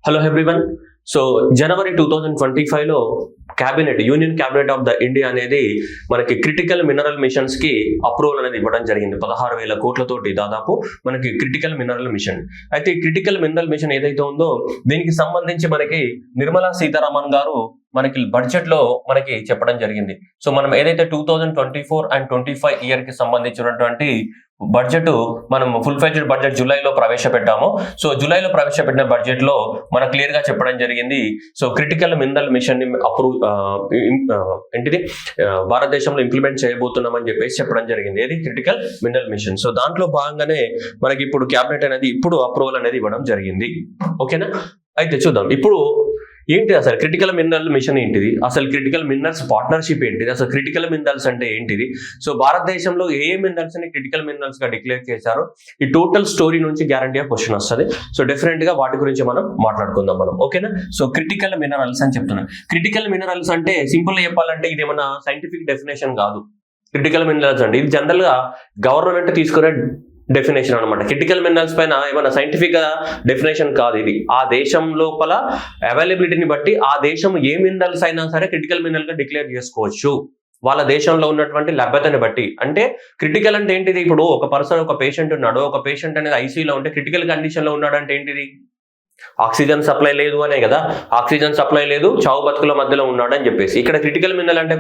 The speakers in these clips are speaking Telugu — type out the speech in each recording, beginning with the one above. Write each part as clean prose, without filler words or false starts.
Hello everyone. సో జనవరి 2025 లో union cabinet of the India అనేది మనకి క్రిటికల్ మినరల్ మిషన్స్ కి అప్రూవల్ అనేది ఇవ్వడం జరిగింది. 16,000 కోట్లతోటి దాదాపు మనకి క్రిటికల్ మినరల్ మిషన్. అయితే ఈ క్రిటికల్ మినరల్ మిషన్ ఏదైతే ఉందో దీనికి సంబంధించి మనకి నిర్మలా సీతారామన్ గారు మనకి బడ్జెట్ లో మనకి చెప్పడం జరిగింది. సో మనం ఏదైతే 2024 and 25 ఇయర్ కి సంబంధించినటువంటి బడ్జెట్ మనం ఫుల్ ఫ్లెడ్జ్డ్ బడ్జెట్ జూలైలో ప్రవేశపెట్టాము. సో జూలైలో ప్రవేశపెట్టిన బడ్జెట్ లో మనకు క్లియర్ గా చెప్పడం జరిగింది. సో క్రిటికల్ మినరల్ మిషన్ ని భారతదేశంలో ఇంప్లిమెంట్ చేయబోతున్నామని చెప్పేసి చెప్పడం జరిగింది. ఏది క్రిటికల్ మినరల్ మిషన్. సో దాంట్లో భాగంగానే మనకి ఇప్పుడు క్యాబినెట్ అనేది ఇప్పుడు అప్రూవల్ అనేది ఇవ్వడం జరిగింది. ఓకేనా? అయితే చూద్దాం ఇప్పుడు ఏంటి అసలు క్రిటికల్ మినరల్ మిషన్ ఏంటిది, అసలు క్రిటికల్ మినరల్స్ పార్ట్నర్షిప్ ఏంటిది, అసలు క్రిటికల్ మినరల్స్ అంటే ఏంటిది, సో భారతదేశంలో ఏ మినరల్స్ ని క్రిటికల్ మినరల్స్ గా డిక్లేర్ చేశారో ఈ టోటల్ స్టోరీ నుంచి గ్యారంటీగా క్వశ్చన్ వస్తుంది. సో డెఫినెట్ గా వాటి గురించి మనం మాట్లాడుకుందాం మనం. ఓకేనా? సో క్రిటికల్ మినరల్స్ అని చెప్తున్నాం. క్రిటికల్ మినరల్స్ అంటే సింపుల్ గా చెప్పాలంటే ఇది ఏమన్నా సైంటిఫిక్ డెఫినేషన్ కాదు. క్రిటికల్ మినరల్స్ అంటే ఇది జనరల్ గా గవర్నమెంట్ తీసుకునే డెఫినేషన్ అనమాట. క్రిటికల్ మినరల్స్ పైన ఏమైనా సైంటిఫిక్ గా డెఫినేషన్ కాదు. ఇది ఆ దేశం లోపల అవైలబిలిటీని బట్టి ఆ దేశం ఏ మినరల్స్ అయినా సరే క్రిటికల్ మినరల్ గా డిక్లేర్ చేసుకోవచ్చు వాళ్ళ దేశంలో ఉన్నటువంటి లభ్యతని బట్టి. అంటే క్రిటికల్ అంటే ఏంటిది? ఇప్పుడు ఒక పర్సన్ ఒక పేషెంట్ ఉన్నాడు, ఒక పేషెంట్ అనేది ఐసీయూలో ఉంటే క్రిటికల్ కండిషన్ లో ఉన్నాడు అంటే ఏంటిది? ఆక్సిజన్ సప్లై లేదు అనే కదా. ఆక్సిజన్ సప్లై లేదు, చావు బతుకుల మధ్యలో ఉన్నాడు అని చెప్పేసి. ఇక్కడ క్రిటికల్ మినరల్ అంటే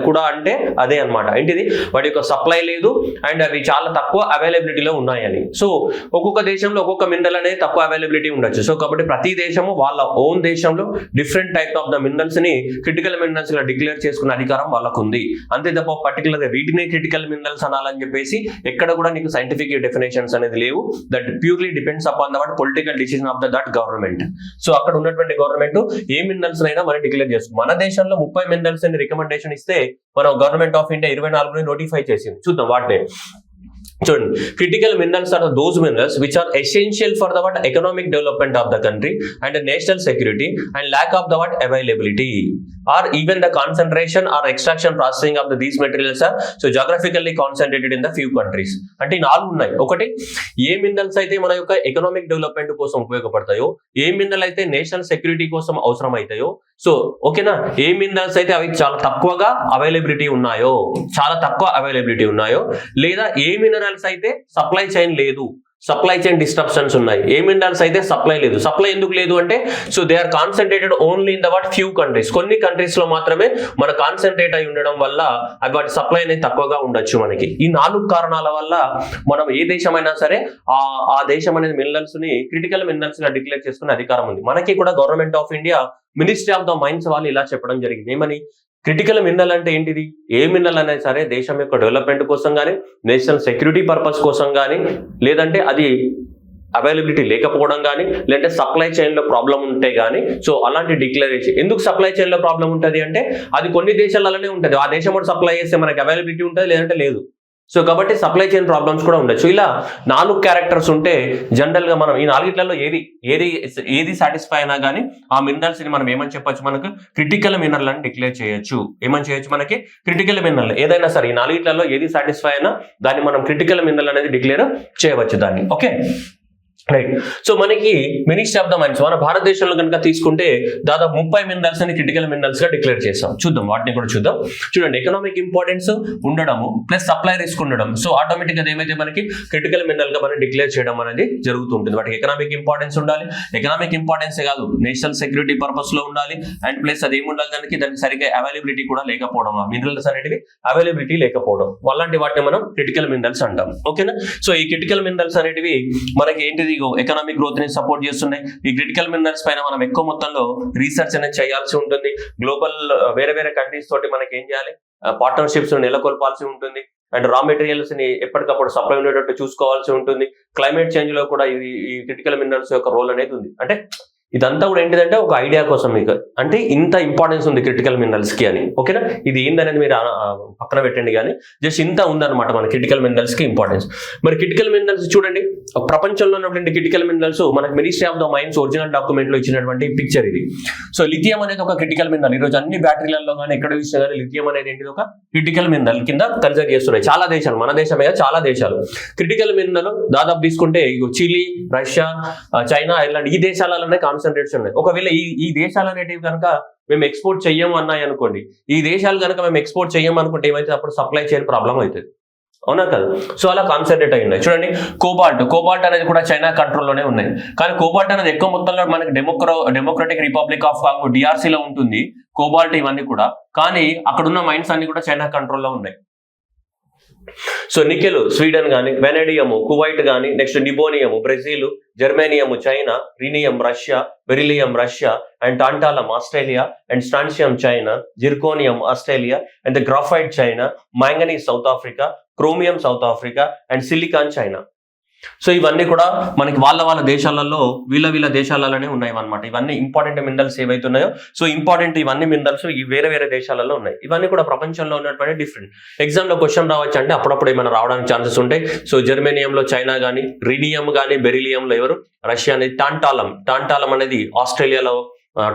కూడా అంటే అదే అనమాట. ఏంటిది? వాటి యొక్క సప్లై లేదు అండ్ అవి చాలా తక్కువ అవైలబిలిటీలో ఉన్నాయని. సో ఒక్కొక్క దేశంలో ఒక్కొక్క మినరల్ అనేది తక్కువ అవైలబిలిటీ ఉండొచ్చు. సో కాబట్టి ప్రతి దేశము వాళ్ళ ఓన్ దేశంలో different type of the minerals ని క్రిటికల్ మినరల్స్ గా డిక్లేర్ చేసుకునే అధికారం వాళ్ళకు ఉంది. అంతే తప్ప పర్టికులర్ గా వీటినే క్రిటికల్ మినరల్స్ అనాలని చెప్పేసి ఎక్కడ కూడా నీకు సైంటిఫిక్ డెఫినేషన్స్ అనేది లేవు. That purely depends upon the political decision of that government. So అక్కడ ఉన్నటువంటి గవర్నమెంట్ ఏ మినరల్స్ అయినా మనం డిక్లేర్ చేస్తుంది. మన దేశంలో 30 మినరల్స్ అని రికమెండేషన్ ఇస్తే మనం గవర్నమెంట్ ఆఫ్ ఇండియా 24 నోటిఫై చేసింది. చూద్దాం వాటిని. చూడండి, critical minerals are those minerals which are essential for the economic development of the country and national security and lack of the availability or even the concentration or extraction processing of these materials are so geographically concentrated in the few countries. అంటే ఈ 4 ఉన్నాయి. ఒకటి, ఏ మినరల్స్ అయితే మన యొక్క ఎకనామిక్ డెవలప్మెంట్ కోసం ఉపయోగపడతాయో, ఏ మినరల్ అయితే నేషనల్ సెక్యూరిటీ కోసం అవసరం అవుతాయో, సో ఓకేనా, ఏ మినరల్స్ అయితే అవి చాలా తక్కువ అవైలబిలిటీ ఉన్నాయో లేదా ఏ మినరల్స్ అయితే సప్లై చైన్ లేదు, సప్లై చైన్ డిస్ట్రప్షన్స్ ఉన్నాయి. ఏ మినరల్స్ అయితే సప్లై లేదు. సప్లై ఎందుకు లేదు అంటే so they are concentrated only in the few countries. కొన్ని కంట్రీస్ లో మాత్రమే మన కాన్సన్ట్రేట్ అయి ఉండడం వల్ల అవి వాటి సప్లై అనేది తక్కువగా ఉండొచ్చు మనకి. ఈ 4 కారణాల వల్ల మనం ఏ దేశమైనా సరే ఆ దేశం అనేది మినరల్స్ ని క్రిటికల్ మినరల్స్ గా డిక్లేర్ చేసుకునే అధికారం ఉంది. మనకి కూడా government of India ministry of the mines వాళ్ళు ఇలా చెప్పడం జరిగింది. ఏమని? క్రిటికల్ మినరల్ అంటే ఏంటిది? ఏ మినరల్ అనేది సరే దేశం యొక్క డెవలప్మెంట్ కోసం కానీ, నేషనల్ సెక్యూరిటీ పర్పస్ కోసం కానీ, లేదంటే అది అవైలబిలిటీ లేకపోవడం కానీ, లేదంటే సప్లై చైన్ లో ప్రాబ్లం ఉంటే కానీ, సో అలాంటి డిక్లరేషన్. ఎందుకు సప్లై చైన్ లో ప్రాబ్లం ఉంటుంది అంటే అది కొన్ని దేశాలలోనే ఉంటుంది. ఆ దేశం కూడా సప్లై చేస్తే మనకి అవైలబిలిటీ ఉంటుంది, లేదంటే లేదు. సో కాబట్టి సప్లై చైన్ ప్రాబ్లమ్స్ కూడా ఉండొచ్చు. ఇలా 4 క్యారెక్టర్స్ ఉంటే జనరల్ గా మనం ఈ 4 ఏది సాటిస్ఫై అయినా కానీ ఆ మినరల్స్ ని మనం ఏమని చెప్పొచ్చు? మనకు క్రిటికల్ మినరల్ అని డిక్లేర్ చేయొచ్చు. ఏమని చేయొచ్చు? మనకి క్రిటికల్ మినరల్ ఏదైనా సరే ఈ 4 ఏది సాటిస్ఫై అయినా దాన్ని మనం క్రిటికల్ మినరల్ అనేది డిక్లేర్ చేయవచ్చు దాన్ని. Okay right. సో మనకి మినిస్ట్రీ ఆఫ్ ద మైన్స్ మన భారతదేశంలో కనుక తీసుకుంటే దాదాపు 30 మినరల్స్ అని క్రిటికల్ మినరల్స్ గా డిక్లేర్ చేస్తాం. చూద్దాం వాటిని కూడా చూద్దాం. చూడండి, ఎకనామిక్ ఇంపార్టెన్స్ ఉండడము ప్లస్ సప్లై రిస్క్ ఉండడం. సో ఆటోమేటిక్ గా ఏమైతే మనకి క్రిటికల్ మినరల్ గా మనం డిక్లేర్ చేయడం అనేది జరుగుతుంటుంది. వాటికి ఎకనామిక్ ఇంపార్టెన్స్ ఉండాలి. ఎకనామిక్ ఇంపార్టెన్స్ కాదు, నేషనల్ సెక్యూరిటీ పర్పస్ లో ఉండాలి. అండ్ ప్లస్ అది ఏముండాలి దానికి సరిగ్గా అవైలబిలిటీ కూడా లేకపోవడం, ఆ మినరల్స్ అనేటివి అవైలబిలిటీ లేకపోవడం, అలాంటి వాటిని మనం క్రిటికల్ మినరల్స్ అంటాం. ఓకేనా? సో ఈ క్రిటికల్ మినరల్స్ అనేటివి మనకి ఏంటిది? ఎకనామిక్ గ్రోత్ ని సపోర్ట్ చేస్తున్నాయి. ఈ క్రిటికల్ మినరల్స్ పైన మనం ఎక్కువ మొత్తంలో రీసెర్చ్ అనేది చేయాల్సి ఉంటుంది. గ్లోబల్ వేరే కంట్రీస్ తోటి మనకి ఏం చేయాలి? పార్ట్నర్షిప్స్ నెలకొల్పాల్సి ఉంటుంది. అండ్ రా మెటీరియల్స్ ని ఎప్పటికప్పుడు సప్లై ఉండేటట్టు చూసుకోవాల్సి ఉంటుంది. క్లైమేట్ చేంజ్ లో కూడా ఈ క్రిటికల్ మినరల్స్ యొక్క రోల్ అనేది ఉంది. అంటే ఇదంతా కూడా ఏంటిదంటే ఒక ఐడియా కోసం మీకు, అంటే ఇంత ఇంపార్టెన్స్ ఉంది క్రిటికల్ మినరల్స్ కి అని. ఓకేనా? ఇది ఏందనేది మీరు పక్కన పెట్టండి, కానీ జస్ట్ ఇంత ఉందన్నమాట మన క్రిటికల్ మినరల్స్ కి ఇంపార్టెన్స్. మరి క్రిటికల్ మినరల్స్ చూడండి, ప్రపంచంలో ఉన్నటువంటి క్రిటికల్ మినరల్స్ మనకి ministry of the mines original document లో ఇచ్చినటువంటి పిక్చర్ ఇది. సో లిథియం అనేది ఒక క్రిటికల్ మినరల్. ఈరోజు అన్ని బ్యాటరీలలో కానీ ఎక్కడ చూసినా కానీ లిథియం అనేది ఏంటిది? ఒక క్రిటికల్ మినరల్ కింద కన్సిడర్ చేస్తున్నాయి చాలా దేశాలు. మన దేశమే చాలా దేశాలు క్రిటికల్ మినరల్ దాదాపు తీసుకుంటే చిలీ, రష్యా, చైనా, ఐర్లాండ్ ఈ దేశాలలోనే కాన్సెప్ట్ కాన్సన్ట్రేట్స్ ఉన్నాయి. ఒకవేళ ఈ దేశాలు అనేటివి కనుక మేము ఎక్స్పోర్ట్ చెయ్యము అన్నాయి అనుకోండి, ఈ దేశాలు కనుక మేము ఎక్స్పోర్ట్ చెయ్యము అనుకుంటే ఏమైతే అప్పుడు సప్లై చైన్ ప్రాబ్లం అవుతుంది, అవునా కదా. సో అలా కాన్సన్ట్రేట్ అయి ఉన్నాయి. చూడండి కోబాల్ట్ అనేది కూడా చైనా కంట్రోల్లోనే ఉన్నాయి. కానీ కోబాల్ట్ అనేది ఎక్కువ మొత్తంలో మనకి democratic republic of Congo DRC లో ఉంటుంది కోబాల్ట్ ఇవన్నీ కూడా. కానీ అక్కడ ఉన్న మైన్స్ అన్ని కూడా చైనా కంట్రోల్లో ఉన్నాయి. సో నికెల్ స్వీడన్ కానీ, వెనడియము కువైట్ కానీ, next niobium Brazil, germanium China, rhenium Russia, beryllium Russia, and tantalum Australia, and strontium China, zirconium Australia, and the graphite China, manganese South Africa, chromium South Africa, and silicon China. So ఇవన్నీ కూడా మనకి వాళ్ళ దేశాలలో వీళ్ళ దేశాలలోనే ఉన్నాయి అన్నమాట. ఇవన్నీ ఇంపార్టెంట్ మినరల్స్ ఏవైతే ఉన్నాయో, సో ఇంపార్టెంట్ ఇవన్నీ మినరల్స్ వేరే దేశాలలో ఉన్నాయి. ఇవన్నీ కూడా ప్రపంచంలో ఉన్నటువంటి డిఫరెంట్. ఎగ్జామ్ లో క్వశ్చన్ రావచ్చు అంటే అప్పుడప్పుడు ఏమైనా రావడానికి ఛాన్సెస్ ఉంటాయి. సో జర్మేనియంలో చైనా కానీ, రినియం కానీ, బెరిలియంలో ఎవరు రష్యా అనేది, టాంటాలం అనేది ఆస్ట్రేలియాలో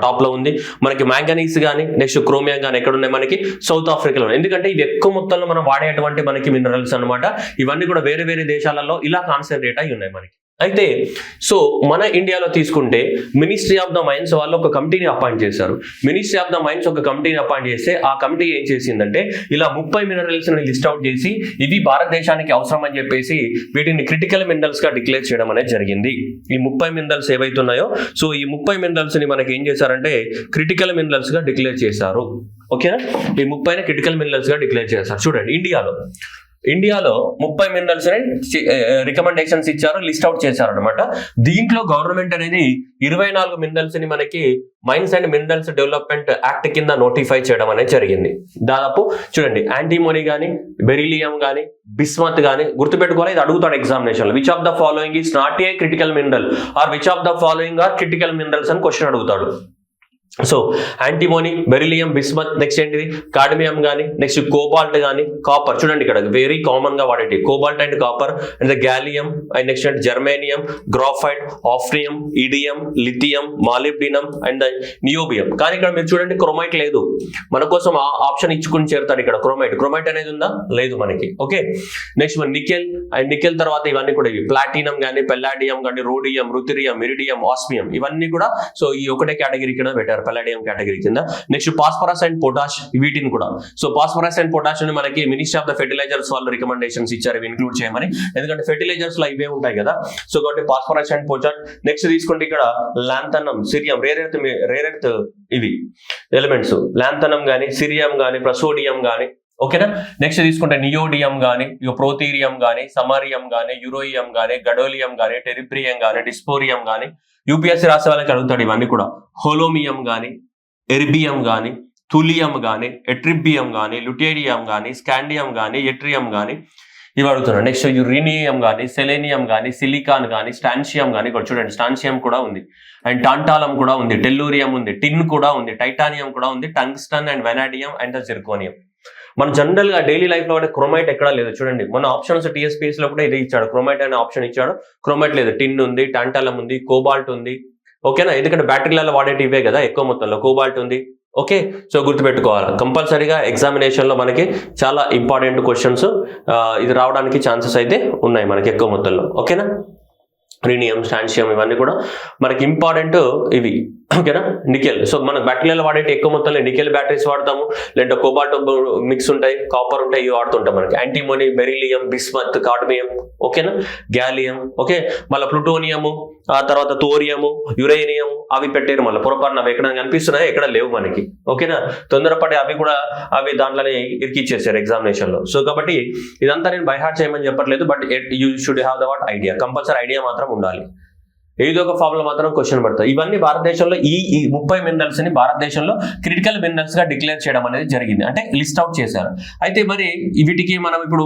టాప్ లో ఉంది. మనకి మ్యాంగనీస్ కానీ, నెక్స్ట్ క్రోమియం కానీ ఎక్కడ ఉన్నాయి మనకి సౌత్ ఆఫ్రికాలో. ఎందుకంటే ఇవి ఎక్కువ మొత్తంలో మనం వాడేటువంటి మనకి మినరల్స్ అనమాట. ఇవన్నీ కూడా వేరే దేశాలలో ఇలా కాన్సన్ట్రేట్ అయి ఉన్నాయి మనకి. అయితే సో మన ఇండియాలో తీసుకుంటే మినిస్ట్రీ ఆఫ్ ద మైన్స్ వాళ్ళు ఒక కమిటీని అపాయింట్ చేశారు. మినిస్ట్రీ ఆఫ్ ద మైన్స్ ఒక కమిటీని అపాయింట్ చేస్తే ఆ కమిటీ ఏం చేసిందంటే ఇలా 30 మినరల్స్ ని లిస్ట్ అవుట్ చేసి ఇవి భారతదేశానికి అవసరం అని చెప్పేసి వీటిని క్రిటికల్ మినరల్స్ గా డిక్లేర్ చేయడం అనేది జరిగింది. ఈ 30 మినరల్స్ ఏవైతే ఉన్నాయో, సో ఈ 30 మినరల్స్ ని మనకి ఏం చేశారంటే క్రిటికల్ మినరల్స్ గా డిక్లేర్ చేశారు. ఓకేనా, ఈ 30 క్రిటికల్ మినరల్స్ గా డిక్లేర్ చేశారు. చూడండి ఇండియాలో 30 మినరల్స్ రికమెండేషన్స్ ఇచ్చారు, లిస్ట్ అవుట్ చేశారు అనమాట. దీంట్లో గవర్నమెంట్ అనేది 24 మినరల్స్ ని మనకి mines and minerals development act కింద నోటిఫై చేయడం అనేది జరిగింది. దాదాపు చూడండి యాంటీమోనీ కానీ, బెరిలియం కానీ, బిస్మత్ కానీ గుర్తుపెట్టుకోవాలి. ఇది అడుగుతాడు ఎగ్జామినేషన్ లో. Which of the following is not a critical mineral or which of the following are critical minerals అని క్వశ్చన్ అడుగుతాడు. So antimony, beryllium, bismuth, next ఏంటిది కాడ్మియం కానీ, నెక్స్ట్ కోబాల్ట్ కానీ, కాపర్. చూడండి ఇక్కడ వెరీ కామన్ గా వాడేటి cobalt and copper, and gallium, and next అంటే germanium, graphite, hafnium, indium, lithium, molybdenum and niobium. కానీ ఇక్కడ మీరు చూడండి క్రోమైట్ లేదు. మన కోసం ఆప్షన్ ఇచ్చుకుని చేరుతాడు ఇక్కడ. క్రోమైట్ అనేది ఉందా? లేదు మనకి. Okay, next nickel, and nickel తర్వాత ఇవన్నీ కూడా ఇవి ప్లాటినం కానీ, పెల్లాడియం కానీ, రోడియం, రుథిరియం, ఇరిడియం, ఆస్మియం ఇవన్నీ కూడా సో ఈ ఒకటే కేటగిరీ కింద పెట్టారు, పల్లాడియం కేటగిరీ కింద. నెక్స్ట్ ఫాస్ఫరస్ అండ్ పొటాష్ వీటిని కూడా. సో ఫాస్ఫరస్ అండ్ పొటాష్ ని మనకి మినిస్ట్రీ ఆఫ్ ద ఫెర్టిలైజర్స్ వాళ్ళు రికమెండేషన్స్ ఇచ్చారు ఇవి ఇంక్లూడ్ చేయమని. ఎందుకంటే ఫెర్టిలైజర్స్ లో ఇవే ఉంటాయి కదా. సో కాబట్టి ఫాస్ఫరస్ అండ్ పొటాష్. నెక్స్ట్ తీసుకుంటే ఇక్కడ లాంథనం, సిరియం, రేర్ ఎర్త్ ఇవి ఎలిమెంట్స్ లాంథనం గానీ, సిరియం గానీ, ప్రసోడియం గానీ. ఓకేనా, నెక్స్ట్ తీసుకుంటే నియోడియం గానీ, ప్రోథీరియం గానీ, సమరియం గానీ, యురోయియం గానీ, గడోలియం గానీ, టెరిప్రియం గానీ, డిస్పోరియం గానీ. యూపీఎస్సీ రాసే వాళ్ళకి అడుగుతాడు ఇవన్నీ కూడా. హోలోమియం గానీ, ఎర్బియం గానీ, థులియం గానీ, ఎట్రిబియం గానీ, లుటేరియం గానీ, స్కాండియం గానీ, ఎట్రియం గానీ ఇవి అడుగుతున్నాడు. నెక్స్ట్ యురేనియం గానీ, సెలేనియం గానీ, సిలికాన్ గానీ, స్టాన్షియం గానీ. ఇక్కడ చూడండి స్టాన్షియం కూడా ఉంది, అండ్ టాంటాలం కూడా ఉంది, టెల్లూరియం ఉంది, టిన్ కూడా ఉంది, టైటానియం కూడా ఉంది, tungsten and vanadium and zirconium. మన జనరల్ గా డైలీ లైఫ్ లో క్రోమైట్ ఎక్కడా లేదు. చూడండి మన ఆప్షన్స్ టీఎస్పీఎస్ లో కూడా ఇదే ఇచ్చాడు, క్రోమైట్ అనే ఆప్షన్ ఇచ్చాడు. క్రోమైట్ లేదు, టిన్ ఉంది, టాంటాలం ఉంది, కోబాల్ట్ ఉంది. ఓకేనా, ఎందుకంటే బ్యాటరీలలో వాడేటి ఇవే కదా ఎక్కువ మొత్తంలో. కోబాల్ట్ ఉంది. ఓకే, సో గుర్తుపెట్టుకోవాలి కంపల్సరీగా ఎగ్జామినేషన్ లో మనకి చాలా ఇంపార్టెంట్ క్వశ్చన్స్ ఇది రావడానికి ఛాన్సెస్ అయితే ఉన్నాయి మనకి ఎక్కువ మొత్తంలో. ఓకేనా, రినియం, స్టాన్షియం ఇవన్నీ కూడా మనకి ఇంపార్టెంట్ ఇవి. ఓకేనా, నికెల్. సో మనకు బ్యాటరీలలో వాడేటి ఎక్కువ మొత్తంలో నికెల్ బ్యాటరీస్ వాడతాము, లేదంటే కోబాల్ట్ మిక్స్ ఉంటాయి, కాపర్ ఉంటాయి, ఇవి వాడుతుంటాం మనకి. Antimony, beryllium, bismuth, cadmium. ఓకేనా, గ్యాలియం. ఓకే, మళ్ళీ ప్లూటోనియము, ఆ తర్వాత థోరియము, యురేనియం అవి పెట్టారు. మళ్ళీ పొరపాటున అవి ఎక్కడ కనిపిస్తున్నాయి, ఎక్కడ లేవు మనకి. ఓకేనా, తొందరపడి అవి దాంట్లోనే ఇరికిచ్చేసారు ఎగ్జామినేషన్ లో. సో కాబట్టి ఇదంతా నేను బై హార్ట్ చేయమని చెప్పట్లేదు, but you should have the what idea. Compulsory idea మాత్రం ఉండాలి. ఏదో ఒక ఫార్ములా మాత్రం క్వశ్చన్ పడతాయి. ఇవన్నీ భారతదేశంలో ఈ 30 మినరల్స్ ని భారతదేశంలో క్రిటికల్ మినరల్స్ గా డిక్లేర్ చేయడం అనేది జరిగింది, అంటే లిస్ట్ అవుట్ చేశారు. అయితే మరి వీటికి మనం ఇప్పుడు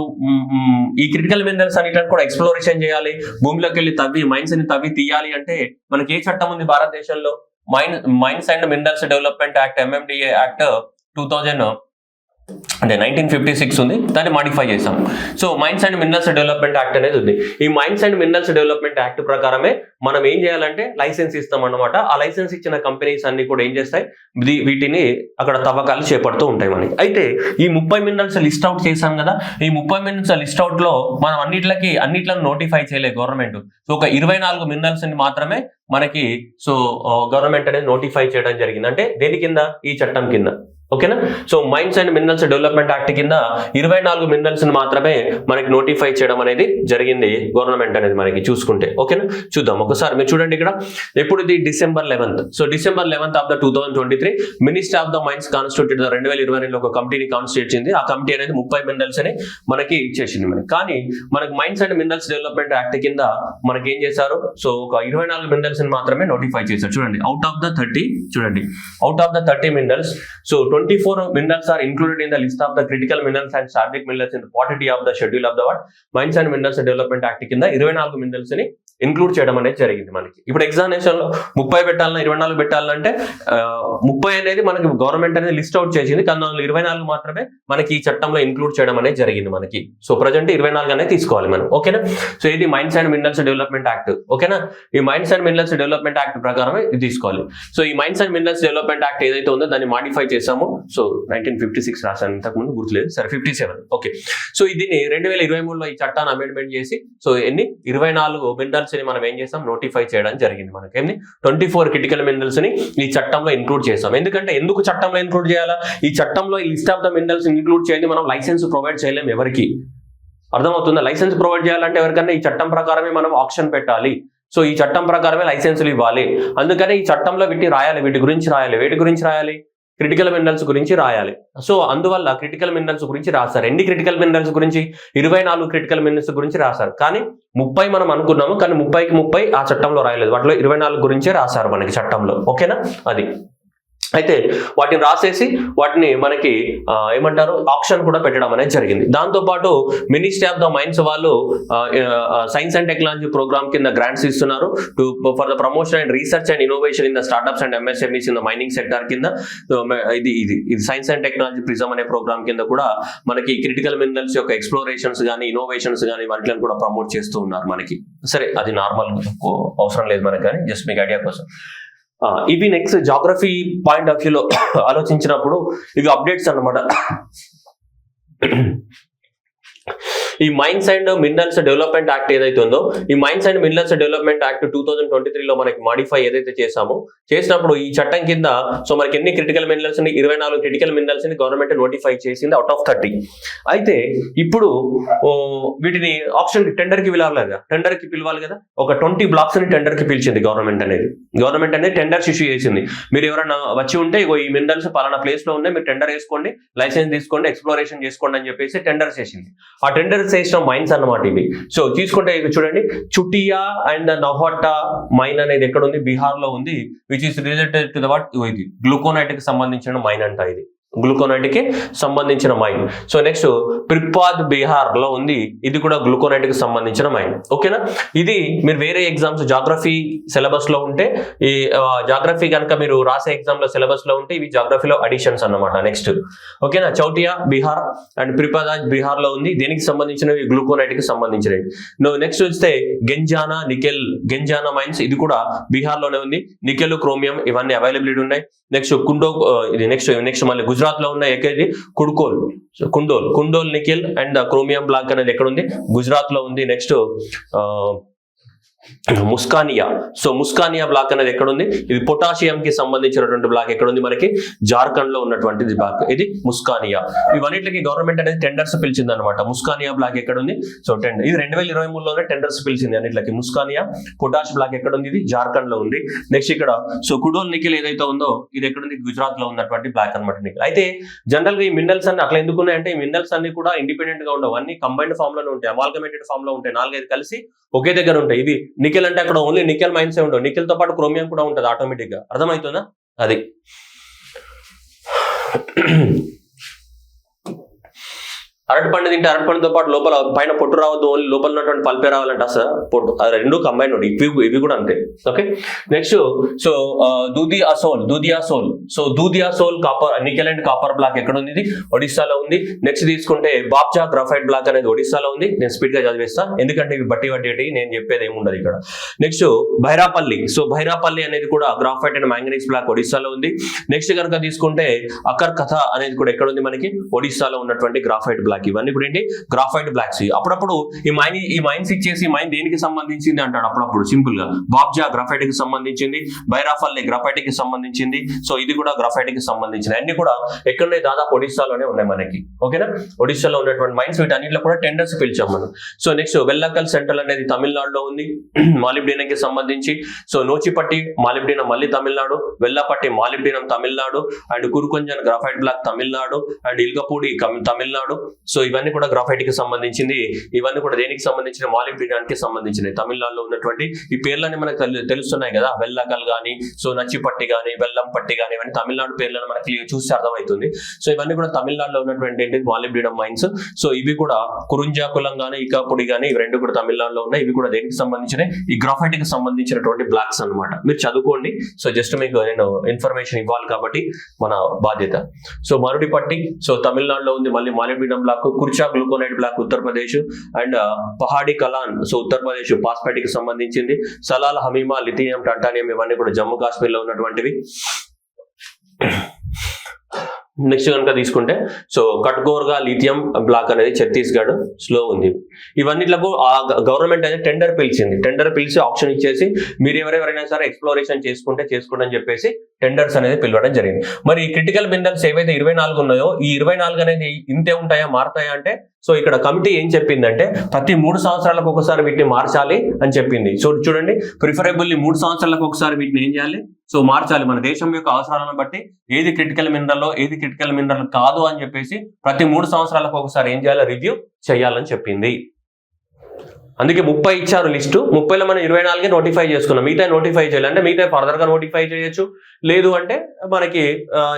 ఈ క్రిటికల్ మినరల్స్ అన్నిటిని కూడా ఎక్స్ప్లోరేషన్ చేయాలి, భూమిలోకి వెళ్ళి మైన్స్ ని తవ్వి తీయాలి అంటే మనకి ఏ చట్టం ఉంది భారతదేశంలో? Mines and minerals development act, MMDA act 1956 ఉంది, దాన్ని మాడిఫై చేసాం. So mines and minerals development act అనేది ఉంది. ఈ mines and minerals development act ప్రకారమే మనం ఏం చేయాలంటే లైసెన్స్ ఇస్తాం అన్నమాట. ఆ లైసెన్స్ ఇచ్చిన కంపెనీస్ అన్ని కూడా ఏం చేస్తాయి, వీటిని అక్కడ తవ్వకాలు చేపడుతూ ఉంటాయి మనకి. అయితే ఈ 30 మినరల్స్ లిస్ట్ అవుట్ చేశాం కదా, ఈ 30 మినరల్స్ లిస్ట్ అవుట్ లో మనం అన్నిట్లను నోటిఫై చేయలేదు గవర్నమెంట్. సో ఒక 24 మినరల్స్ ని మాత్రమే మనకి సో గవర్నమెంట్ అనేది నోటిఫై చేయడం జరిగింది. అంటే దేని కింద? ఈ చట్టం కింద. ఓకేనా? So mines and minerals development act కింద 24 మినరల్స్ మాత్రమే మనకి నోటిఫై చేయడం అనేది జరిగింది గవర్నమెంట్ అనేది మనకి చూసుకుంటే. ఓకేనా? చూద్దాం ఒకసారి. మీరు చూడండి ఇక్కడ ఎప్పుడు ఇది December 11th. So December 11th of the 2023 minister of the mines constituted 2022 ఒక కమిటీని కాన్స్టిట్యూట్ చేసింది. ఆ కమిటీ అనేది 30 మినరల్స్ అని మనకి ఇచ్చేసింది మనకి. కానీ మనకి mines and minerals development act కింద మనకి ఏం చేశారు? సో ఒక 24 మినరల్స్ మాత్రమే నోటిఫై చేశారు. చూడండి, out of the 30 minerals, so 24 minerals are included in the list of the critical minerals and strategic minerals in the part D of the schedule of the Mines and Minerals Development Act కింద 24 మినరల్స్ ని ఇంక్లూడ్ చేయడం అనేది జరిగింది మనకి. ఇప్పుడు ఎగ్జామినేషన్ లో 30 పెట్టాలన్నా 24 పెట్టాలంటే 30 అనేది మనకి గవర్నమెంట్ అనేది లిస్ట్ అవుట్ చేసింది, కానీ 24 మాత్రమే మనకి ఈ చట్టంలో ఇంక్లూడ్ చేయడం అనేది జరిగింది మనకి. సో ప్రజెంట్ 24 అనేది తీసుకోవాలి మనం. ఓకేనా? సో ఇది mines and minerals development act. ఓకేనా? ఈ mines and minerals development act ప్రకారమే ఇది తీసుకోవాలి. సో ఈ mines and minerals development act ఏదైతే ఉందో దాన్ని మాడిఫై చేసాము. సో 1956 రాశాను, ఇంతకుముందు గుర్తులేదు, సరే 57. ఓకే, సో దీన్ని 2023లో ఈ చట్టాన్ని అమెండ్మెంట్ చేసి సో 24 మినరల్స్ ని మనం ఏం చేసాం? నోటిఫై చేయడం జరిగింది. మనకి 24 క్రిటికల్ మినరల్స్ ని ఈ చట్టంలో ఇంక్లూడ్ చేసాం. ఎందుకు చట్టంలో ఇంక్లూడ్ చేయాలా? ఈ చట్టంలో ఈ list of the minerals include చేయండి, మనం లైసెన్స్ ప్రొవైడ్ చేయలేం ఎవరికి. అర్థమవుతుందా? లైసెన్స్ ప్రొవైడ్ చేయాలంటే ఎవరికన్నా ఈ చట్టం ప్రకారమే మనం ఆప్షన్ పెట్టాలి. సో ఈ చట్టం ప్రకారమే లైసెన్సులు ఇవ్వాలి. అందుకని ఈ చట్టంలో వీటి గురించి రాయాలి, క్రిటికల్ మినరల్స్ గురించి రాయాలి. సో అందువల్ల క్రిటికల్ మినరల్స్ గురించి రాశారు. ఎన్ని క్రిటికల్ మినరల్స్ గురించి? 24 క్రిటికల్ మినరల్స్ గురించి రాశారు. కానీ 30 మనం అనుకున్నాము, కానీ 30కి 30 ఆ చట్టంలో రాయలేదు. వాటిలో 24 గురించే రాశారు మనకి చట్టంలో. ఓకేనా? అది అయితే వాటిని రాసేసి వాటిని మనకి ఏమంటారు? ఆప్షన్ కూడా పెట్టడం అనేది జరిగింది. దాంతోపాటు మినిస్ట్రీ ఆఫ్ ద మైన్స్ వాళ్ళు సైన్స్ అండ్ టెక్నాలజీ ప్రోగ్రామ్ కింద గ్రాంట్స్ ఇస్తున్నారు for the promotion and research and innovation in the startups and MSMEs in the mining sector కింద. ఇది సైన్స్ అండ్ టెక్నాలజీ ప్రిజం అనే ప్రోగ్రామ్ కింద కూడా మనకి క్రిటికల్ మినరల్స్ యొక్క ఎక్స్ప్లోరేషన్స్ కానీ ఇన్నోవేషన్స్ కానీ వాటిని కూడా ప్రమోట్ చేస్తూ ఉన్నారు మనకి. సరే, అది నార్మల్, అవసరం లేదు మనకి, కానీ జస్ట్ మీకు ఐడియా కోసం. ఇవి నెక్స్ట్ జాగ్రఫీ పాయింట్ ఆఫ్ వ్యూలో ఆలోచించినప్పుడు ఇవి అప్డేట్స్ అన్నమాట. ఈ mines and minerals development act ఏదైతే ఉందో, ఈ mines and minerals development act 2023లో మనకి మాడిఫై ఏదైతే చేసినప్పుడు ఈ చట్టం కింద సో మనకి ఎన్ని క్రిటికల్ మినరల్స్ ని? 24 క్రిటికల్ మినరల్స్ ని గవర్నమెంట్ నోటిఫై చేసింది అవుట్ ఆఫ్ 30. అయితే ఇప్పుడు వీటిని ఆప్షన్ టెండర్ కి పిలవాలి కదా. ఒక 20 బ్లాక్స్ ని టెండర్ కి పిలిచింది గవర్నమెంట్ అనేది టెండర్స్ ఇష్యూ చేసింది. మీరు ఎవరైనా వచ్చి ఉంటే ఈ మినరల్స్ పలానా ప్లేస్ లో ఉన్నాయి, మీరు టెండర్ వేసుకోండి, లైసెన్స్ తీసుకోండి, ఎక్స్ప్లోరేషన్ చేసుకోండి అని చెప్పేసి టెండర్స్ చేసింది. ఆ టెండర్ చేసిన మైన్స్ అన్నమాట ఇవి. సో తీసుకుంటే చూడండి, చుటియా అండ్ నౌహట్టా మైన్ అనేది ఎక్కడ ఉంది? బీహార్ లో ఉంది. Which is related to the what? ఇది గ్లూకోనైట్ కి సంబంధించిన మైన్ అంట. ఇది గ్లూకోనైట్ కి సంబంధించిన మైన్. సో నెక్స్ట్ ప్రిపాద్ బీహార్ లో ఉంది. ఇది కూడా గ్లూకోనైట్ కి సంబంధించిన మైన్. ఓకేనా? ఇది మీరు వేరే ఎగ్జామ్స్ జాగ్రఫీ సిలబస్ లో ఉంటే, ఈ జాగ్రఫీ కనుక మీరు రాసే ఎగ్జామ్ లో సిలబస్ లో ఉంటే ఇవి జాగ్రఫీలో అడిషన్స్ అన్నమాట. నెక్స్ట్ ఓకేనా, చౌటియా బీహార్ అండ్ ప్రిపాద్ బీహార్ లో ఉంది. దీనికి సంబంధించినవి గ్లూకోనైట్ కి సంబంధించినవి. నెక్స్ట్ వస్తే గెంజానా మైన్స్, ఇది కూడా బీహార్ లోనే ఉంది. నికెల్, క్రోమియం ఇవన్నీ అవైలబిలిటీ ఉన్నాయి. నెక్స్ట్ ఇది నెక్స్ట్ మళ్ళీ గుజరాత్ లో ఉన్న ఏకైది కుండోల్ నికెల్ అండ్ క్రోమియం బ్లాక్ అనేది ఎక్కడ ఉంది? గుజరాత్ లో ఉంది. నెక్స్ట్ ముస్కానియా. సో ముస్కానియా బ్లాక్ అనేది ఎక్కడ ఉంది? ఇది పొటాషియం కి సంబంధించినటువంటి బ్లాక్ ఎక్కడ ఉంది? మనకి జార్ఖండ్ లో ఉన్నటువంటి బ్లాక్ ఇది ముస్కానియా. ఇవన్నిటికి గవర్నమెంట్ అనేది టెండర్స్ పిలిచింది అనమాట. ముస్కానియా బ్లాక్ ఎక్కడ ఉంది? సో ఇది 2023లోనే టెండర్స్ పిలిచింది అన్నిటికి. ముస్కానియా పొటాష్ బ్లాక్ ఎక్కడ ఉంది? ఇది జార్ఖండ్ లో ఉంది. నెక్స్ట్ ఇక్కడ సో కుడోల్ నికెల్ ఏదైతే ఉందో ఇది ఎక్కడ ఉంది? గుజరాత్ లో ఉన్నటువంటి బ్లాక్ అనమాట నికెల్. అయితే జనరల్ గా ఈ మినరల్స్ అన్ని అట్లా ఎందుకు ఉన్నాయంటే, ఈ మినరల్స్ అన్ని కూడా ఇండిపెండెంట్ గా ఉండవు, అన్ని కంబైన్డ్ ఫామ్ లోనే ఉంటాయి, అమాల్గమేటెడ్ ఫామ్ లో ఉంటాయి, 4-5 కలిసి ఒకే దగ్గర ఉంటాయి. ఇది నికెల్ అంటే అక్కడ ఓన్లీ నికెల్ మైన్స్ ఉండవు, నికెల్ తో పాటు క్రోమియం కూడా ఉంటుంది ఆటోమేటిక్ గా. అర్థమవుతుందా? అది అరటిపండు తింటే అరటిపండుతో పాటు లోపల పైన పొట్టు రావద్దు, ఓన్లీ లోపల ఉన్నటువంటి పల్పే రావాలంటే అసలు పొట్టు, అది రెండు కంబైన్ ఇవి కూడా అంతే. ఓకే, నెక్స్ట్ సో దూదియాసోల్ copper nickel and copper block ఎక్కడ ఉంది? ఇది ఒడిస్సాలో ఉంది. నెక్స్ట్ తీసుకుంటే బాబ్జా గ్రాఫైట్ బ్లాక్ అనేది ఒడిస్సాలో ఉంది. నేను స్పీడ్ గా చదివేస్తా ఎందుకంటే ఇవి బట్టి నేను చెప్పేది ఏముండదు ఇక్కడ. నెక్స్ట్ భైరాపల్లి అనేది కూడా గ్రాఫైట్ అండ్ మ్యాంగనీస్ బ్లాక్ ఒడిస్సాలో ఉంది. నెక్స్ట్ కనుక తీసుకుంటే అకర్ కథ అనేది కూడా ఎక్కడ ఉంది? మనకి ఒడిస్సాలో ఉన్నటువంటి గ్రాఫైట్ బ్లాక్ బ్లాక్, ఇవన్నీ కూడా ఏంటి గ్రాఫైట్ బ్లాక్స్. అప్పుడప్పుడు ఈ మైన్స్ ఇచ్చేసి మైన్ దేనికి సంబంధించింది అంటాడు అప్పుడప్పుడు సింపుల్ గా. బాబ్జా గ్రాఫైట్ కి సంబంధించింది, బైరాఫల్లే గ్రాఫైట్ కి సంబంధించింది, సో ఇది కూడా గ్రాఫైట్ కి సంబంధించింది. అన్ని కూడా ఎక్కడున్నాయి, దాదాపు ఒడిశాలోనే ఉన్నాయి మనకి. ఓకేనా, ఒడిశాలో ఉన్నటువంటి మైన్స్, వీటన్నిటిలో కూడా టెండర్స్ పిలిచాం మనం. సో నెక్స్ట్ వెల్లకల్ సెంట్రల్ అనేది తమిళనాడులో ఉంది మాలిబ్డినం కి సంబంధించి. సో నోచిపట్టి మాలిబ్డినం మళ్ళీ Tamil Nadu, Vellapatti molybdenum Tamil Nadu, and Kurukonjan graphite block Tamil Nadu, and Ilgapudi Tamil Nadu. So ఇవన్నీ కూడా గ్రాఫైట్ కి సంబంధించింది. ఇవన్నీ కూడా దేనికి సంబంధించిన, మాలిబ్డినానికి సంబంధించినవి. తమిళనాడులో ఉన్నటువంటి ఈ పేర్లన్నీ మనకు తెలుస్తున్నాయి కదా, వెల్లకల్ గానీ, సో నచ్చిపట్టి గానీ, వెల్లంపట్టి గానీ, ఇవన్నీ తమిళనాడు పేర్లను మనకి చూస్తే అర్థమవుతుంది. సో ఇవన్నీ కూడా తమిళనాడులో ఉన్నటువంటి ఏంటి మాలిబ్డినం మైన్స్. సో ఇవి కూడా కురుంజాకులం గానీ, ఇకాపుడి గానీ, ఇవి రెండు కూడా తమిళనాడులో ఉన్నాయి. ఇవి కూడా దేనికి సంబంధించిన, ఈ గ్రాఫైట్ కి సంబంధించినటువంటి బ్లాక్స్ అన్నమాట. మీరు చదువుకోండి. సో జస్ట్ మీకు నేను ఇన్ఫర్మేషన్ ఇవ్వాలి కాబట్టి మన బాధ్యత. సో మరుడిపట్టి సో తమిళనాడులో ఉంది, మళ్ళీ molybdenum block. Kurcha glauconite block Uttar Pradesh, and Pahadi Kalan so Uttar Pradesh phosphate కి సంబంధించింది. సలాల్ హమీమా లిథియం టంటానియం ఇవన్నీ కూడా జమ్మూ కాశ్మీర్ లో ఉన్నటువంటివి. నెక్స్ట్ కనుక తీసుకుంటే సో కట్గోర్గా లిథియం బ్లాక్ అనేది ఛత్తీస్గఢ్ స్లో ఉంది. ఇవన్నిట్లకు గవర్నమెంట్ అనేది టెండర్ పిలిచి ఆప్షన్ ఇచ్చేసి మీరు ఎవరైనా సరే ఎక్స్ప్లోరేషన్ చేసుకోండి అని చెప్పేసి టెండర్స్ అనేది పిలవడం జరిగింది. మరి క్రిటికల్ మినరల్స్ ఏవైతే 24 ఉన్నాయో, ఈ 24 అనేది ఇంతే ఉంటాయా, మారుతాయా అంటే, సో ఇక్కడ కమిటీ ఏం చెప్పిందంటే ప్రతి 3 సంవత్సరాలకు ఒకసారి వీటిని మార్చాలి అని చెప్పింది. సో చూడండి, ప్రిఫరబుల్లీ 3 సంవత్సరాలకు ఒకసారి వీటిని ఏం చేయాలి, సో మార్చాలి. మన దేశం యొక్క అవసరాలను బట్టి ఏది క్రిటికల్ మినరల్ ఏది క్రిటికల్ మినరల్ కాదు అని చెప్పేసి ప్రతి 3 సంవత్సరాలకు ఒకసారి ఏం చేయాలి, రివ్యూ చేయాలని చెప్పింది. అందుకే 30 ఇచ్చారు లిస్టు. 30లో మనం 24 నోటిఫై చేసుకున్నాం. మిగతా నోటిఫై చేయాలి అంటే మిగతా ఫర్దర్ గా నోటిఫై చేయొచ్చు, లేదు అంటే మనకి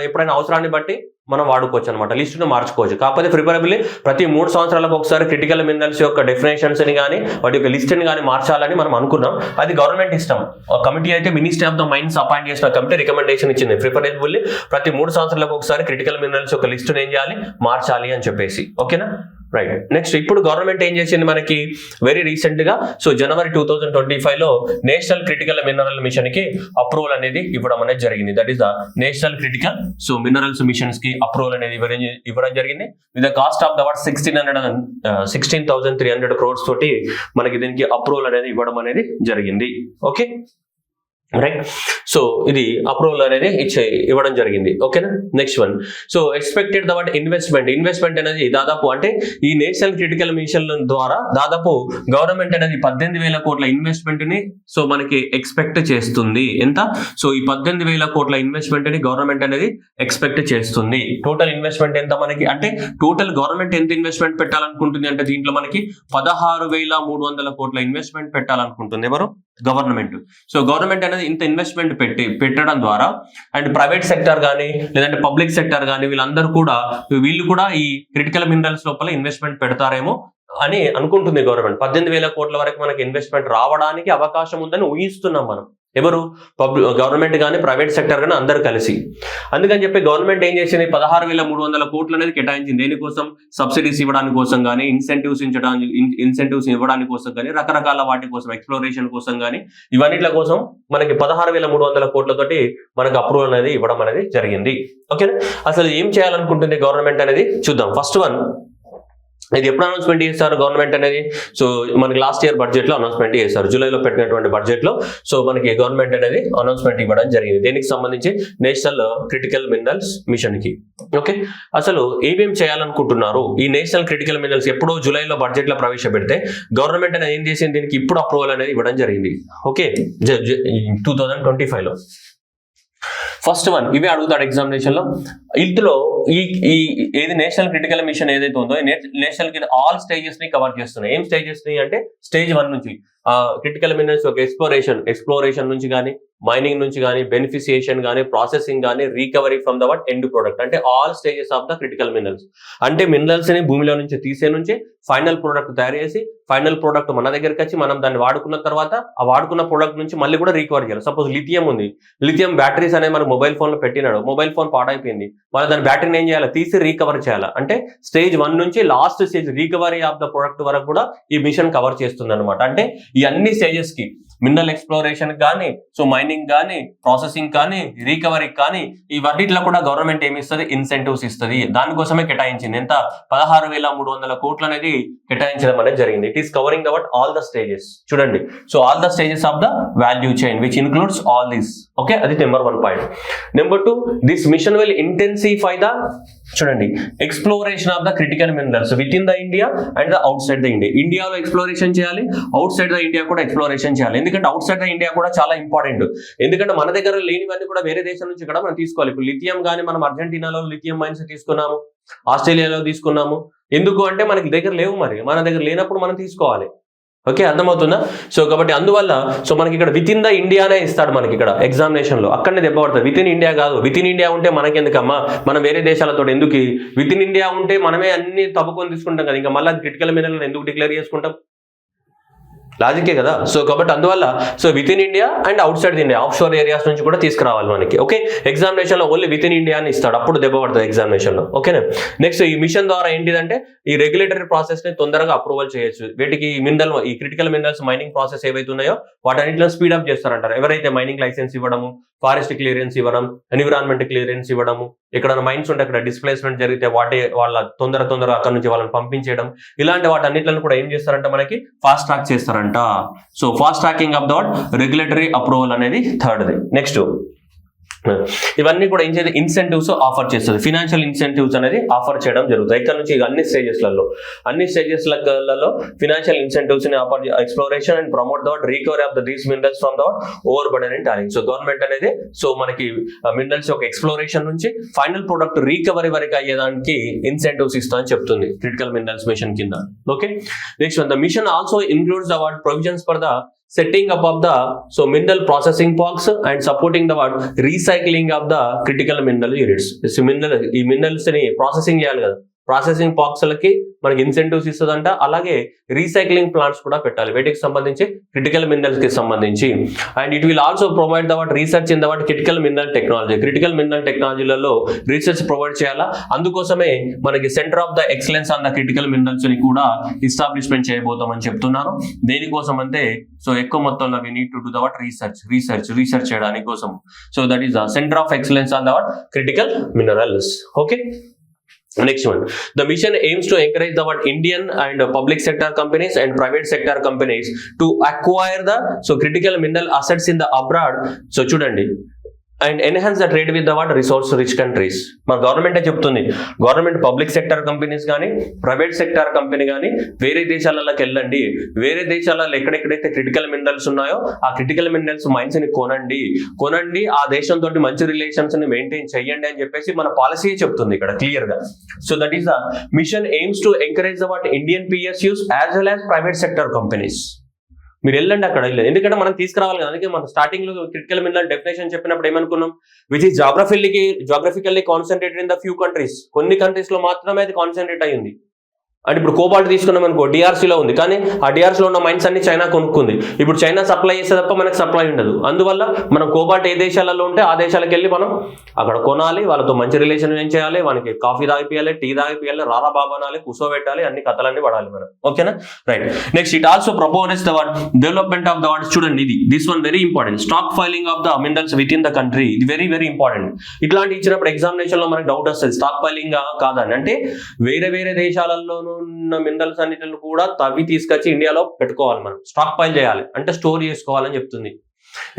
ఎప్పుడైనా అవసరాన్ని బట్టి మనం వాడుకోవచ్చు అనమాట, లిస్టును మార్చుకోవచ్చు. కాకపోతే ప్రిఫరబుల్లీ ప్రతి 3 సంవత్సరాలకు ఒకసారి క్రిటికల్ మినరల్స్ యొక్క డెఫినేషన్స్ ని కానీ వాటి యొక్క లిస్ట్ ని కానీ మార్చాలని మనం అనుకున్నాం. అది గవర్నమెంట్ ఇష్టం. కమిటీ అయితే ministry of the mines appoint చేసిన కమిటీ రికమెండేషన్ ఇచ్చింది, ప్రిఫరబుల్లీ ప్రతి 3 సంవత్సరాలకు ఒకసారి క్రిటికల్ మినరల్స్ యొక్క లిస్టును ఏం చేయాలి, మార్చాలి అని చెప్పేసి. ఓకేనా, రైట్. నెక్స్ట్ ఇప్పుడు గవర్నమెంట్ ఏం చేసింది మనకి వెరీ రీసెంట్ గా, సో జనవరి 2025లో నేషనల్ క్రిటికల్ మినరల్ మిషన్ కి అప్రూవల్ అనేది ఇవ్వడం అనేది జరిగింది. That is the national critical so minerals machines కి అప్రూవల్ అనేది ఇవ్వడం జరిగింది. With the cost of the 16,300 crores తోటి మనకి దీనికి అప్రూవల్ అనేది ఇవ్వడం అనేది జరిగింది. Okay, right. సో ఇది అప్రూవల్ అనేది ఇవ్వడం జరిగింది. ఓకేనా, next one. So expected that investment అనేది దాదాపు అంటే ఈ నేషనల్ క్రిటికల్ మిషన్ ద్వారా దాదాపు గవర్నమెంట్ అనేది 18,000 కోట్ల ఇన్వెస్ట్మెంట్ ని సో మనకి ఎక్స్పెక్ట్ చేస్తుంది. ఎంత? సో ఈ 18,000 కోట్ల ఇన్వెస్ట్మెంట్ ని గవర్నమెంట్ అనేది ఎక్స్పెక్ట్ చేస్తుంది. టోటల్ ఇన్వెస్ట్మెంట్ ఎంత మనకి అంటే, టోటల్ గవర్నమెంట్ ఎంత ఇన్వెస్ట్మెంట్ పెట్టాలనుకుంటుంది అంటే దీంట్లో మనకి 16,300 కోట్ల ఇన్వెస్ట్మెంట్ పెట్టాలనుకుంటుంది. ఎవరు? గవర్నమెంట్. సో గవర్నమెంట్ అనేది ఇంత ఇన్వెస్ట్మెంట్ పెట్టడం ద్వారా అండ్ ప్రైవేట్ సెక్టర్ కానీ లేదంటే పబ్లిక్ సెక్టర్ కానీ వీళ్ళు కూడా ఈ క్రిటికల్ మినరల్స్ లోపల ఇన్వెస్ట్మెంట్ పెడతారేమో అని అనుకుంటుంది గవర్నమెంట్. 18,000 కోట్ల వరకు మనకి ఇన్వెస్ట్మెంట్ రావడానికి అవకాశం ఉందని ఊహిస్తున్నాం మనం. ఎవరు? గవర్నమెంట్ కానీ ప్రైవేట్ సెక్టర్ కానీ అందరు కలిసి. అందుకని చెప్పి గవర్నమెంట్ ఏం చేసింది, 16,300 కోట్లు అనేది కేటాయించింది. దేనికోసం? సబ్సిడీస్ ఇవ్వడానికి కోసం కానీ, ఇన్సెంటివ్స్ ఇవ్వడానికి కోసం కానీ, రకరకాల వాటి కోసం, ఎక్స్ప్లోరేషన్ కోసం కానీ, ఇవన్నిట్ల కోసం మనకి 16,300 కోట్లతోటి మనకి అప్రూవల్ అనేది ఇవ్వడం అనేది జరిగింది. ఓకేనా, అసలు ఏం చేయాలనుకుంటుంది గవర్నమెంట్ అనేది చూద్దాం. ఫస్ట్ వన్, ఇది ఎప్పుడు అనౌన్స్మెంట్ చేస్తారు గవర్నమెంట్ అనేది? సో మనకి లాస్ట్ ఇయర్ బడ్జెట్ లో అనౌన్స్మెంట్ చేశారు, జూలైలో పెట్టినటువంటి బడ్జెట్ లో. సో మనకి గవర్నమెంట్ అనేది అనౌన్స్మెంట్ ఇవ్వడం జరిగింది. దేనికి సంబంధించి? నేషనల్ క్రిటికల్ మినరల్స్ మిషన్ కి. ఓకే, అసలు ఏమేం చేయాలనుకుంటున్నారు? ఈ నేషనల్ క్రిటికల్ మినరల్స్ ఎప్పుడో జూలైలో బడ్జెట్ లో ప్రవేశపెడితే గవర్నమెంట్ అనేది ఏం చేసింది, దీనికి ఇప్పుడు అప్రూవల్ అనేది ఇవ్వడం జరిగింది. ఓకే, 2025లో. ఫస్ట్ వన్, ఇవే అడుగుతాడు ఎగ్జామినేషన్ లో. ఇందులో ఈ ఏది నేషనల్ క్రిటికల్ మిషన్ ఏదైతే ఉందో నేషనల్ ఆల్ స్టేజెస్ ని కవర్ చేస్తున్నాయి. ఏం స్టేజెస్ ని అంటే, స్టేజ్ 1 నుంచి క్రిటికల్ మినరల్స్ ఒక ఎక్స్ప్లోరేషన్ నుంచి కానీ, మైనింగ్ నుంచి కానీ, బెనిఫిసియేషన్ కానీ, ప్రాసెసింగ్ కానీ, recovery from the end product, అంటే all stages of the critical minerals. అంటే మినరల్స్ ని భూమిలో నుంచి తీసే నుంచి ఫైనల్ ప్రోడక్ట్ తయారు చేసి, ఫైనల్ ప్రోడక్ట్ మన దగ్గరికి వచ్చి మనం దాన్ని వాడుకున్న తర్వాత ఆ వాడుకున్న ప్రోడక్ట్ నుంచి మళ్ళీ కూడా రికవర్ చేయాలి. సపోజ్ లిథియం ఉంది, లిథియం బ్యాటరీస్ అనేది మనకు మొబైల్ ఫోన్ లో పెట్టినాడు, మొబైల్ ఫోన్ పాడైపోయింది, మళ్ళీ దాని బ్యాటరీని ఏం చేయాలి, తీసి రీకవర్ చేయాలి. అంటే స్టేజ్ 1 నుంచి last stage recovery of the product వరకు కూడా ఈ మిషన్ కవర్ చేస్తుంది అనమాట. అంటే ఈ అన్ని స్టేజెస్ కి మినరల్ ఎక్స్ప్లోరేషన్ కానీ, సో మైనింగ్ కానీ, ప్రాసెసింగ్ కానీ, రికవరీ కానీ, ఇవన్నిట్లో కూడా గవర్నమెంట్ ఏమి ఇస్తుంది, ఇన్సెంటివ్స్ ఇస్తుంది. దానికోసమే కేటాయించింది. ఎంత 16,300 కోట్లు అనేది కేటాయించడం అనేది జరిగింది. It is covering about all the stages. చూడండి, so all the stages of the value chain which includes all this. Okay, అది number 1 point. Number 2, this mission will intensify the, చూడండి, exploration of the critical minerals within the India and the outside the India. ఇండియాలో ఎక్స్ప్లోరేషన్ చేయాలి, అవుట్ సైడ్ ద ఇండియా కూడా ఎక్స్ప్లోరేషన్ చేయాలి. ఎందుకంటే అవుట్ సైడ్ ద ఇండియా కూడా చాలా ఇంపార్టెంట్. ఎందుకంటే మన దగ్గర లేనివన్నీ కూడా వేరే దేశం నుంచి కూడా మనం తీసుకోవాలి. ఇప్పుడు లిథియం కానీ మనం అర్జెంటీనాలో లిథియం మైన్స్ తీసుకున్నాము, ఆస్ట్రేలియాలో తీసుకున్నాము. ఎందుకు అంటే మనకి దగ్గర లేవు, మరి మన దగ్గర లేనప్పుడు మనం తీసుకోవాలి. ఓకే, అర్థమవుతుందా? సో కాబట్టి అందువల్ల సో మనకి ఇక్కడ విత్ ఇన్ ద ఇండియానే ఇస్తాడు మనకి ఇక్కడ ఎగ్జామినేషన్ లో. అక్కడనే దెబ్బ పడుతుంది. విత్ ఇన్ ఇండియా కాదు. విత్ ఇన్ ఇండియా ఉంటే మనకి ఎందుకమ్మా, మనం వేరే దేశాలతో ఎందుకు? విత్ ఇన్ ఇండియా ఉంటే మనమే అన్ని తవ్వుకొని తీసుకుంటాం కదా, ఇంకా మళ్ళీ క్రిటికల్ మినరల్ ఎందుకు డిక్లేర్ చేసుకుంటాం? లాజికే కదా. సో కాబట్టి అందువల్ల so with in India and out side India, of sure areas నుంచి కూడా తీసుకురావాలి మనకి. ఓకే, ఎగ్జామినేషన్ లో ఓన్లీ విత్ ఇన్ ఇండియా అని ఇస్తాడు, అప్పుడు దెబ్బ పడుతుంది ఎగ్జామినేషన్ లో. ఓకేనా? నెక్స్ట్, ఈ మిషన్ ద్వారా ఏంటిదంటే ఈ రెగ్యులేటరీ ప్రాసెస్ ని తొందరగా అప్రూవల్ చేయొచ్చు. వీటికి ఈ క్రిటికల్ మినరల్స్ మైనింగ్ ప్రాసెస్ ఏవైతే ఉన్నాయో వాటన్నిటిలో స్పీడప్ చేస్తారంటారు. ఎవరైతే మైనింగ్ లైసెన్స్ ఇవ్వడము, ఫారెస్ట్ క్లియరెన్స్ ఇవ్వడం, ఎన్విరాన్మెంట్ క్లియరెన్స్ ఇవ్వడము, ఎక్కడైనా మైన్స్ ఉంటే అక్కడ డిస్ప్లేస్మెంట్ జరిగితే వాళ్ళ తొందరగా అక్కడ నుంచి వాళ్ళని పంపించేయడం, ఇలాంటి వాటన్నిటిని కూడా ఏం చేస్తారంటే మనకి ఫాస్ట్ ట్రాక్ చేస్తారంట. So fast tracking of that regulatory approval అనేది థర్డ్ది. నెక్స్ట్, ఇవన్నీ కూడా ఏం చేయాలి, ఇన్సెంటివ్స్ ఆఫర్ చేస్తుంది. ఫినాన్షియల్ ఇన్సెంటివ్స్ అనేది ఆఫర్ చేయడం జరుగుతుంది. ఇక్కడ నుంచి అన్ని స్టేజెస్లలో ఫినాన్షియల్ ఇన్సెంటివ్స్ ని offer, exploration and promote that recovery of the these minerals from that over burden and tallying. So government అనేది సో మనకి మినరల్స్ యొక్క ఎక్స్ప్లోరేషన్ నుంచి ఫైనల్ ప్రొడక్ట్ రికవరీ వరకు అయ్యేదానికి ఇన్సెంటివ్స్ ఇస్తా అని చెప్తుంది క్రిటికల్ మినరల్స్ మిషన్ కింద. Okay, next one, the mission also includes the provisions for the setting up of the mineral processing parks and supporting the recycling of the critical mineral units. ఈ మినరల్స్ ని ప్రాసెసింగ్ చేయాలి కదా, ప్రాసెసింగ్ పార్క్స్ లకి మనకి ఇన్సెంటివ్స్ ఇస్తుందంట. అలాగే రీసైక్లింగ్ ప్లాంట్స్ కూడా పెట్టాలి వీటికి సంబంధించి, క్రిటికల్ మినరల్స్ కి సంబంధించి. And it will also provide the research in the critical mineral technology. Critical mineral టెక్నాలజీలలో రీసెర్చ్ ప్రొవైడ్ చేయాలా. అందుకోసమే మనకి centre of the excellence on the critical minerals ని కూడా ఎస్టాబ్లిష్మెంట్ చేయబోతామని చెప్తున్నారు. దేనికోసం అంటే సో ఎక్కువ మొత్తంలో we need to do the research చేయడానికి కోసం. So that is the centre of excellence on the critical minerals. Okay, next one, the mission aims to encourage the Indian and public sector companies and private sector companies to acquire the critical mineral assets in the abroad. So chudandi, and enhance the trade with the resource rich countries. మన గవర్నమెంటే చెప్తుంది, గవర్నమెంట్ పబ్లిక్ సెక్టర్ కంపెనీస్ కానీ ప్రైవేట్ సెక్టర్ కంపెనీ కానీ వేరే దేశాలలోకి వెళ్ళండి, వేరే దేశాలలో ఎక్కడెక్కడైతే క్రిటికల్ మినరల్స్ ఉన్నాయో ఆ క్రిటికల్ మినరల్స్ మైన్స్ ని కొనండి, ఆ దేశంతో మంచి రిలేషన్స్ ని మెయింటైన్ చేయండి అని చెప్పేసి మన పాలసీ చెప్తుంది ఇక్కడ క్లియర్ గా. So that is the mission aims to encourage the Indian PSUs as well as private sector companies. మీరు వెళ్ళండి అక్కడ వెళ్ళండి, ఎందుకంటే మనం తీసుకురావాలి కదా. అందుకే మనం స్టార్టింగ్ లో క్రిటికల్ మినరల్ డెఫినేషన్ చెప్పినప్పుడు ఏమనుకున్నాం, which is geographically concentrated in the few countries. కొన్ని కంట్రీస్ లో మాత్రమే అది కాన్సన్ట్రేట్ అయ్యింది. అంటే ఇప్పుడు కోబాల్ట్ తీసుకున్నాం అనుకో, డిఆర్సీలో ఉంది, కానీ ఆ డిఆర్సీలో ఉన్న మైన్స్ అన్ని చైనా కొనుక్కుంది. ఇప్పుడు చైనా సప్లై చేస్తే తప్ప మనకు సప్లై ఉండదు. అందువల్ల మనం కోబాల్ట్ ఏ దేశాలలో ఉంటే ఆ దేశాలకు వెళ్ళి మనం అక్కడ కొనాలి, వాళ్ళతో మంచి రిలేషన్ ఏం చేయాలి, వాళ్ళకి కాఫీ తాగిపియాలి, టీ తాగిపియాలి, రారా బాబా అనాలి, కూర్చోబెట్టాలి, అన్ని కథలన్నీ పడాలి మనం. ఓకేనా, right. Next, it also proposes the development of the చూడండి, this one very important, stockpiling of the minerals within the country. ఇది వెరీ వెరీ ఇంపార్టెంట్. ఇట్లాంటి ఇచ్చినప్పుడు ఎగ్జామినేషన్ లో మనకి డౌట్ వస్తుంది, స్టాక్ ఫైలింగ్ కాదని. అంటే వేరే దేశాలలోనూ ఉన్న మినరల్స్ అన్నిటిని కూడా తవ్వి తీసుకొచ్చి ఇండియాలో పెట్టుకోవాలి, మనం స్టాక్ ఫైల్ చేయాలి, అంటే స్టోర్ చేసుకోవాలని చెప్తుంది.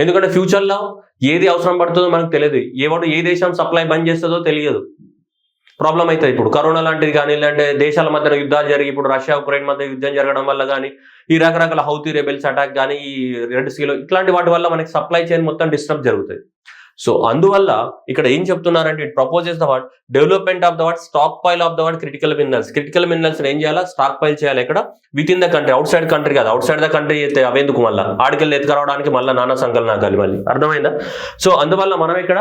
ఎందుకంటే ఫ్యూచర్ లో ఏది అవసరం పడుతుందో మనకు తెలియదు, ఏ దేశం సప్లై బంద్ చేస్తుందో తెలియదు, ప్రాబ్లం అవుతుంది. ఇప్పుడు కరోనా లాంటిది కానీ, ఇలాంటి దేశాల మధ్య యుద్ధాలు జరిగి, ఇప్పుడు రష్యా ఉక్రెయిన్ మధ్య యుద్ధం జరగడం వల్ల కానీ, ఈ రకరకాల హౌతీ రెబెల్స్ అటాక్ కానీ, ఈ రెడ్ సీలో ఇట్లాంటి వాటి వల్ల మనకి సప్లై చైన్ మొత్తం డిస్టర్బ్ జరుగుతుంది. సో అందువల్ల ఇక్కడ ఏం చెప్తున్నారంటే, it proposes the development of the stock pile of the critical minerals ఏం చేయాలా, స్టాక్ పైల్ చేయాలి. ఇక్కడ with in the country, out side country కాదు. అవుట్ సైడ్ ద కంట్రీ అయితే అవేందుకు మళ్ళీ ఆడికెళ్ళి ఎత్తుకురావడానికి మళ్ళీ నానా సంకలనం నాగాలి మళ్ళీ, అర్థమైందా? సో అందువల్ల మనం ఇక్కడ